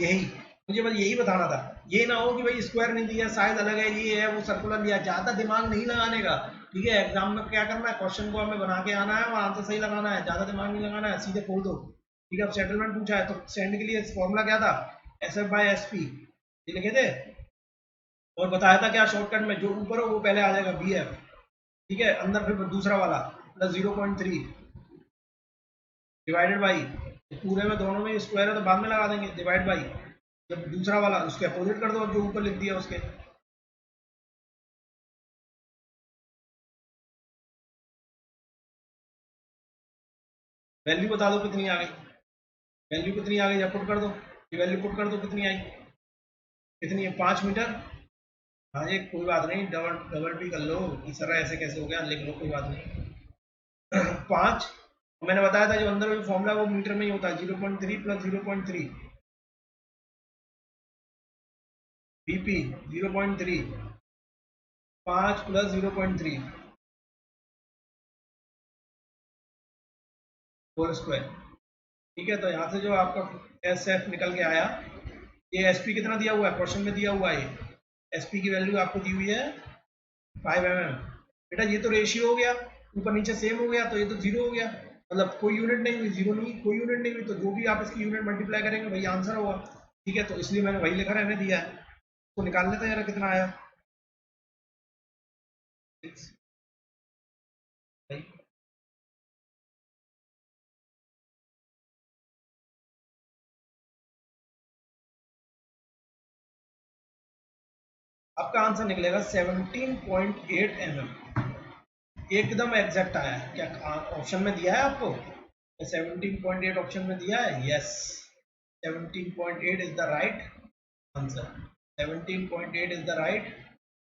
मुझे बस यही बताना था, ये ना हो कि भाई स्क्वायर नहीं दिया, साइज अलग है, ये है वो सर्कुलर दिया, ज्यादा दिमाग नहीं लगाने का, ठीक है, एग्जाम में क्या करना है क्वेश्चन को हमें बना के आना है और आंसर सही लगाना है, ज्यादा दिमाग नहीं लगाना है, सीधे खोल दो, ठीक है। अब सेटलमेंट पूछा है तो सेंड के लिए फॉर्मूला क्या था, S F by S P, ये लिखे थे, और बताया था क्या शॉर्टकट में, जो ऊपर हो वो पहले आ जाएगा बी एफ, ठीक है, अंदर फिर दूसरा वाला प्लस 0.3 डिवाइडेड बाई, पूरे में दोनों में स्क्वायर है तो बाद में लगा देंगे, डिवाइड बाई जब दूसरा वाला उसके अपोजिट कर दो, अब जो ऊपर लिख दिया उसके, वैल्यू बता दो कितनी आ गई, वैल्यू कितनी आ गई जब पुट कर दो, ये वैल्यू पुट कर दो कितनी आई, कितनी है 5 मीटर, हाँ ये कोई बात नहीं, डबल डबल भी कर लो, इस तरह ऐसे कैसे हो गया, लिख लो कोई बात नहीं 5, मैंने बताया था जो अंदर जो फॉर्मूला वो मीटर में ही होता है, 0.3 plus 0.3 B P 0.3 5 plus 0.3 whole square, ठीक है, तो यहाँ से जो आपका एस एफ निकल के आया, ये एस पी कितना दिया हुआ है, क्वेश्चन में दिया हुआ है, एस पी की वैल्यू आपको दी हुई है 5 mm, बेटा ये तो रेशियो हो गया, ऊपर नीचे सेम हो गया, तो ये तो 0 हो गया, मतलब कोई यूनिट नहीं हुई, 0 नहीं, कोई यूनिट नहीं हुई, तो जो भी आप इसकी यूनिट मल्टीप्लाई करेंगे वही आंसर होगा, ठीक है, तो इसलिए मैंने वही लिखा रहने दिया है, तो निकाल लेते हैं यार कितना आया। 6 आपका आंसर निकलेगा 17.8 mm। एकदम एग्जैक्ट आया है। क्या ऑप्शन में दिया है आपको? 17.8 ऑप्शन में दिया है। Yes, 17.8 is the right answer. 17.8 is the right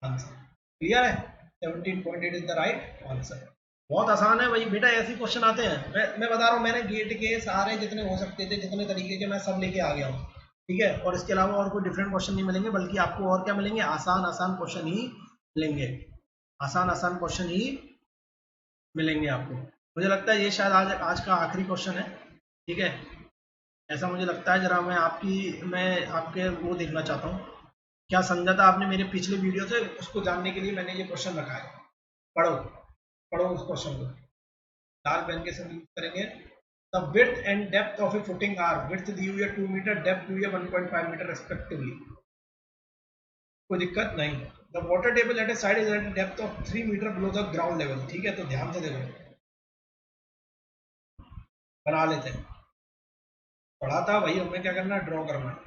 answer. Clear है? 17.8 इज द राइट आंसर। बहुत आसान है भाई बेटा, ऐसे क्वेश्चन आते हैं। मैं बता रहा हूँ, मैंने गेट के सारे जितने हो सकते थे, जितने तरीके के, मैं सब लेके आ गया हूँ। ठीक है, और इसके अलावा और कोई डिफरेंट क्वेश्चन नहीं मिलेंगे, बल्कि आपको और क्या मिलेंगे, आसान आसान क्वेश्चन ही मिलेंगे। आसान आसान क्वेश्चन ही मिलेंगे आपको। मुझे लगता है ये शायद आज का आखिरी क्वेश्चन है। ठीक है, ऐसा मुझे लगता है। जरा मैं आपके वो देखना चाहता हूँ, क्या समझा था आपने मेरे पिछले वीडियो से, उसको जानने के लिए मैंने ये क्वेश्चन रखा है। पढ़ो, पढ़ो उस क्वेश्चन को। लाल पेन के साथ यूज करेंगे। The width and depth of a footing are, width दी हुई है 2 मीटर, डेप्थ दी हुई है 1.5 मीटर रेस्पेक्टिवली। कोई दिक्कत नहीं। The water table at a side is at depth of 3 metre below the ground level. ठीक है, तो ध्यान से देखो, बना लेते हैं। पढ़ा था भाई, हमें क्या करना है, ड्रॉ करना है।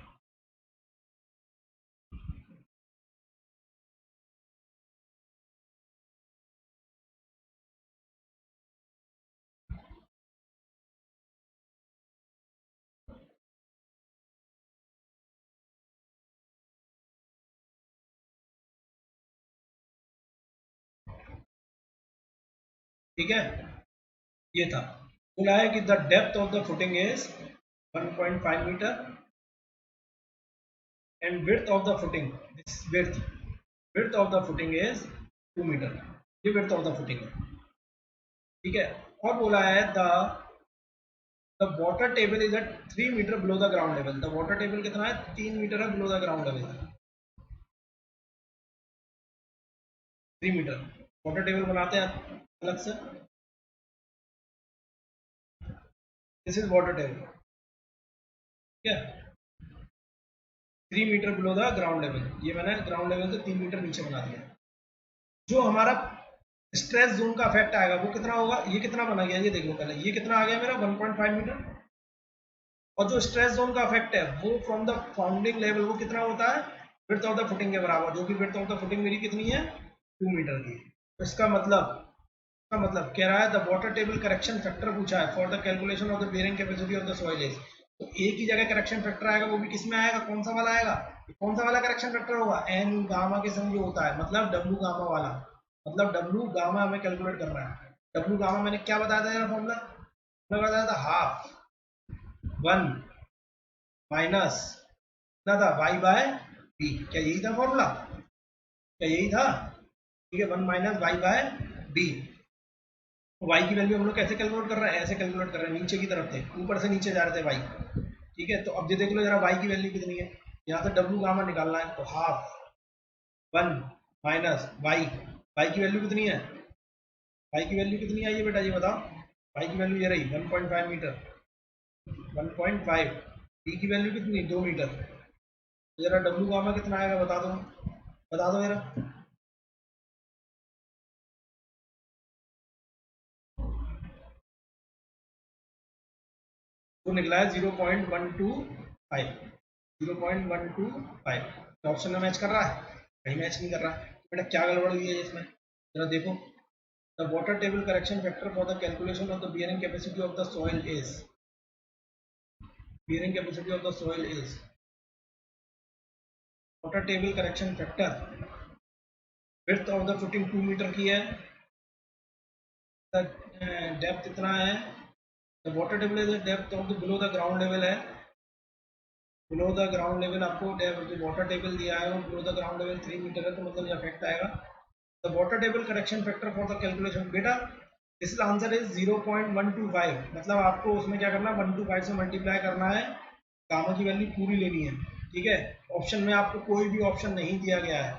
ठीक है, ये था। बोला है कि the depth of the footing is 1.5 metre and width of the footing, this width of the footing is 2 metre. ये विड्थ ऑफ द फुटिंग है। ठीक है, और बोला है the water table is at 3 metre below the ground level. The water table कितना है, 3 मीटर है below the ground level. 3 metre. Water table बनाते हैं अलग से। This is water table. ठीक है, 3 metre below the ground level, ये मैंने ग्राउंड लेवल से 3 मीटर नीचे बना दिया। जो हमारा स्ट्रेस जोन का इफेक्ट आएगा वो कितना होगा, ये कितना बना गया, ये देख लो पहले, ये कितना आ गया मेरा 1.5 मीटर। और जो स्ट्रेस जोन का इफेक्ट है वो फ्रॉम द फाउंडिंग लेवल, वो कितना होता है, विड्थ ऑफ द फुटिंग के बराबर, जो कि विड्थ ऑफ द फुटिंग मेरी कितनी है, 2 मीटर की। तो इसका मतलब कह रहा है the water table correction factor पूछा है for the calculation of the bearing capacity of the soil is. तो एक ही जगह करेक्शन फैक्टर आएगा, वो भी किस में आएगा, कौन सा वाला आएगा, कौन सा वाला करेक्शन फैक्टर होगा, एन गामा के संग जो होता है, मतलब डब्ल्यू गामा वाला। मतलब डब्ल्यू गामा हमें कैलकुलेट करना है। डब्ल्यू गामा मैंने क्या बताया था यार फॉर्मूला, मैं बताया था हाफ 1 माइनस कितना था, वाई बाय बी। क्या यही था फॉर्मूला, क्या यही था? ठीक है, 1 minus Y by B. Y की वैल्यू हम लोग कैसे कैलकुलेट कर रहे हैं, ऐसे कैलकुलेट कर रहे हैं, नीचे की तरफ थे, ऊपर से नीचे जा रहे थे वाई। ठीक है, तो अब ये देख लो जरा वाई की वैल्यू कितनी है, यहाँ से डब्ल्यू गामा निकालना है, तो हाफ 1 माइनस वाई। वाई की वैल्यू कितनी है, वाई की वैल्यू कितनी आई है बेटा, ये बताओ। वाई की वैल्यू ये रही 1.5 मीटर, 1.5। बी की वैल्यू कितनी, 2 मीटर। तो जरा डब्ल्यू गामा कितना आएगा बता दो, बता दो जरा। वो निकला है 0.125, 0.125। ऑप्शन में मैच कर रहा है, कहीं मैच नहीं कर रहा है। बेटा क्या गड़बड़ हुई है इसमें, जरा देखो। The water table correction factor for the calculation of the bearing capacity of the soil is, bearing capacity of the soil is, water table correction factor, width of the footing 2 metre की है, डेप्थ इतना है, the water table is depth of the below the ground level है, बिलो द ग्राउंड लेवल आपको जो वाटर टेबल दिया है वो below the ground level 3 metre है, तो मतलब ये इफेक्ट आएगा। The water table correction factor for the calculation, बेटा दिस आंसर इज 0.125। मतलब आपको उसमें क्या करना है, 125 से मल्टीप्लाई करना है, गामा की वैल्यू पूरी लेनी है। ठीक है, ऑप्शन में आपको कोई भी ऑप्शन नहीं दिया गया है।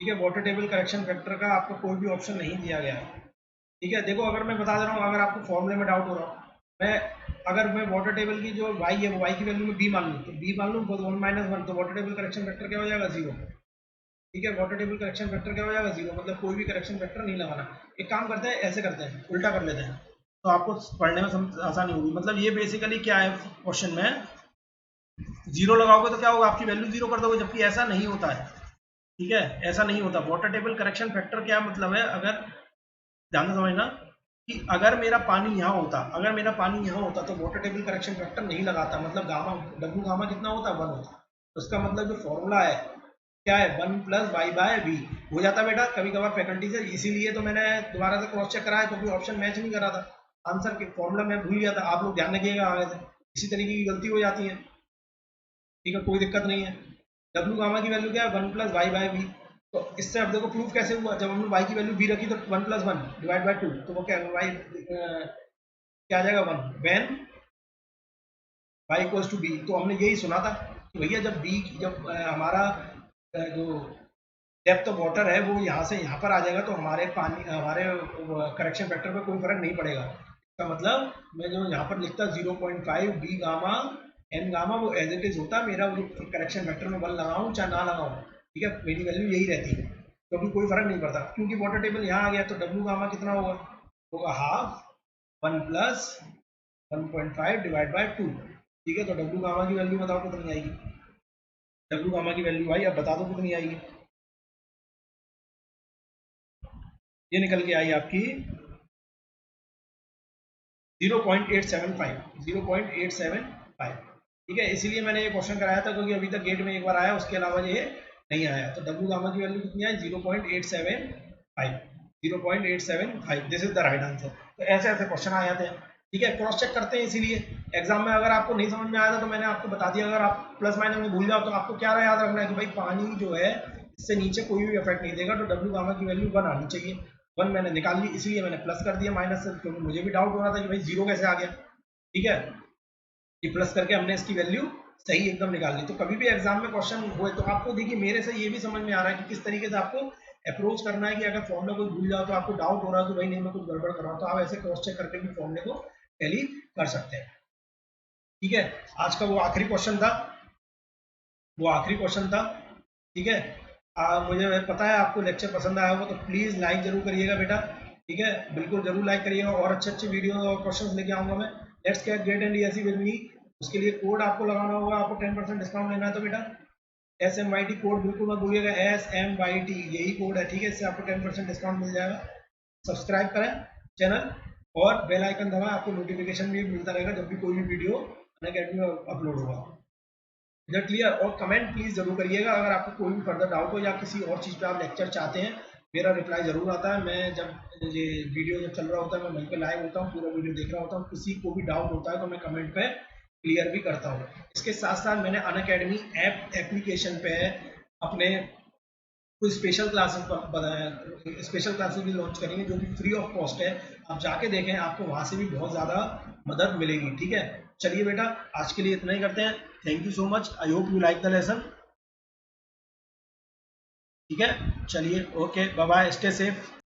ठीक है, वाटर टेबल करेक्शन फैक्टर का आपको कोई भी ऑप्शन नहीं दिया गया है। ठीक है, देखो अगर मैं बता दे रहा हूँ, अगर आपको फॉर्मूले में डाउट हो रहा हो, मैं अगर मैं वाटर टेबल की जो y है वो y की वैल्यू में b मान लूँ, तो b मान लूँ 1 माइनस 1, तो वाटर टेबल करेक्शन फैक्टर क्या हो जाएगा 0। ठीक है, वाटर टेबल करेक्शन फैक्टर क्या हो जाएगा 0, मतलब कोई भी करेक्शन फैक्टर नहीं लगाना। एक काम करते हैं, ऐसे करते हैं, उल्टा कर लेते हैं, तो आपको पढ़ने में आसानी होगी। मतलब ये बेसिकली क्या है, क्वेश्चन में 0 लगाओगे तो क्या होगा, आपकी वैल्यू 0 कर दोगे, जबकि ऐसा नहीं होता है। ठीक है, ऐसा नहीं होता। वाटर टेबल करेक्शन फैक्टर क्या मतलब है, अगर ध्यान से समझना कि अगर मेरा पानी यहाँ होता, तो वाटर टेबल करेक्शन फैक्टर नहीं लगाता, मतलब गामा डब्ल्यू गामा कितना होता, 1 होता। तो इसका मतलब जो फॉर्मूला है क्या है, 1 प्लस वाई बाय वी हो जाता बेटा। कभी कभार फैकल्टी से, इसीलिए तो मैंने दोबारा से क्रॉस चेक कराया, क्योंकि ऑप्शन मैच नहीं कर रहा था, आंसर के फॉर्मूला मैं भूल गया था। आप लोग ध्यान रखिएगा आगे से, इसी तरीके की गलती हो जाती है। ठीक है, कोई दिक्कत नहीं है। डब्ल्यू गामा की वैल्यू क्या है, 1 प्लस वाई बाय वी। तो इससे अब देखो प्रूफ कैसे हुआ, जब हमने y की वैल्यू b रखी तो 1 प्लस 1 डिवाइड बाय 2, तो वो क्या y क्या आ जाएगा 1 when y equals to b। तो हमने यही सुना था कि भैया जब हमारा जो डेप्थ ऑफ वाटर है वो यहाँ से यहाँ पर आ जाएगा, तो हमारे करेक्शन फैक्टर पे कोई फर्क नहीं पड़ेगा। इसका मतलब मैं जो यहाँ पर लिखता 0.5 b गामा n गामा वो एज इट इज होता, मेरा वो करेक्शन फैक्टर में 1 लगाऊं चाहे ना लगाऊं, ठीक है, मेरी वैल्यू यही रहती है, क्योंकि कोई फर्क नहीं पड़ता। क्योंकि वाटर टेबल यहाँ आ गया, तो डब्ल्यू गामा कितना होगा हाफ 1 प्लस 1.5 डिवाइड बाय 2। ठीक है, तो डब्ल्यू गामा की वैल्यू बताओ कितनी आएगी, डब्ल्यू गामा की वैल्यू आई, अब बता दो कितनी आएगी। ये निकल के आई आपकी 0.875। ठीक है, इसीलिए मैंने ये क्वेश्चन कराया था, क्योंकि अभी तक गेट में एक बार आया, उसके अलावा ये नहीं आया। तो डब्ल्यू गामा की वैल्यू कितनी आई, 0.875। 0.875, this is the right answer. तो ऐसे ऐसे क्वेश्चन आ जाते हैं। ठीक है, क्रॉस चेक करते हैं, इसीलिए एग्जाम में अगर आपको नहीं समझ में आया था तो मैंने आपको बता दिया। अगर आप प्लस माइनस में भूल जाओ तो आपको क्या याद रखना है कि भाई पानी जो है इससे नीचे कोई भी इफेक्ट नहीं देगा, तो डब्ल्यू गामा की वैल्यू 1 आनी चाहिए। 1 मैंने निकाल ली, इसलिए मैंने प्लस कर दिया माइनस से, क्योंकि मुझे भी डाउट हो रहा था कि भाई 0 कैसे आ गया। ठीक है, ये प्लस करके हमने इसकी वैल्यू सही एकदम निकाल ली। तो कभी भी एग्जाम में क्वेश्चन हुए तो आपको देखिए मेरे से ये भी समझ में आ रहा है कि किस तरीके से आपको अप्रोच करना है, कि अगर फॉर्मूला कोई भूल जाओ तो आपको डाउट हो रहा है कि भाई नहीं मैं कुछ गड़बड़ कर रहा हूँ, तो आप ऐसे क्रॉस चेक करके भी फॉर्मूले को टैली कर सकते हैं। ठीक है, आज का वो आखिरी क्वेश्चन था, ठीक है, मुझे पता है आपको लेक्चर पसंद आया होगा, तो प्लीज लाइक जरूर करिएगा बेटा। ठीक है, बिल्कुल जरूर लाइक करिएगा, और अच्छे अच्छे वीडियो और क्वेश्चंस लेके आऊंगा मैं। Let's get great and easy with me. उसके लिए कोड आपको लगाना होगा, आपको 10% डिस्काउंट लेना है, तो बेटा SMYT कोड बिल्कुल मत भूलिएगा, SMYT यही कोड है। ठीक है, इससे आपको 10% डिस्काउंट मिल जाएगा। सब्सक्राइब करें चैनल और बेल आइकन दबाएं, आपको नोटिफिकेशन भी मिलता रहेगा जब भी कोई भी वीडियो अनअकैडमी में अपलोड होगा। इधर क्लियर, और कमेंट प्लीज जरूर करिएगा अगर आपको कोई भी फर्दर डाउट हो या किसी और चीज़ पे आप लेक्चर चाहते हैं। मेरा रिप्लाई जरूर आता है, मैं जब ये वीडियो जब चल रहा होता है मैं वहीं पे लाइव होता हूँ, पूरा वीडियो देख रहा होता हूँ। किसी को भी डाउट होता है तो मैं कमेंट पे क्लियर भी करता हूँ। इसके साथ साथ मैंने अनअकैडमी एप्लीकेशन पे अपने कुछ स्पेशल क्लासेस भी लॉन्च करेंगे जो कि फ्री ऑफ कॉस्ट है। आप जाके देखें, आपको वहां से भी बहुत ज़्यादा मदद मिलेगी। ठीक है, चलिए बेटा आज के लिए इतना ही करते हैं। Thank you so much, I hope you like the lesson. ठीक है, चलिए, okay, bye bye, stay safe.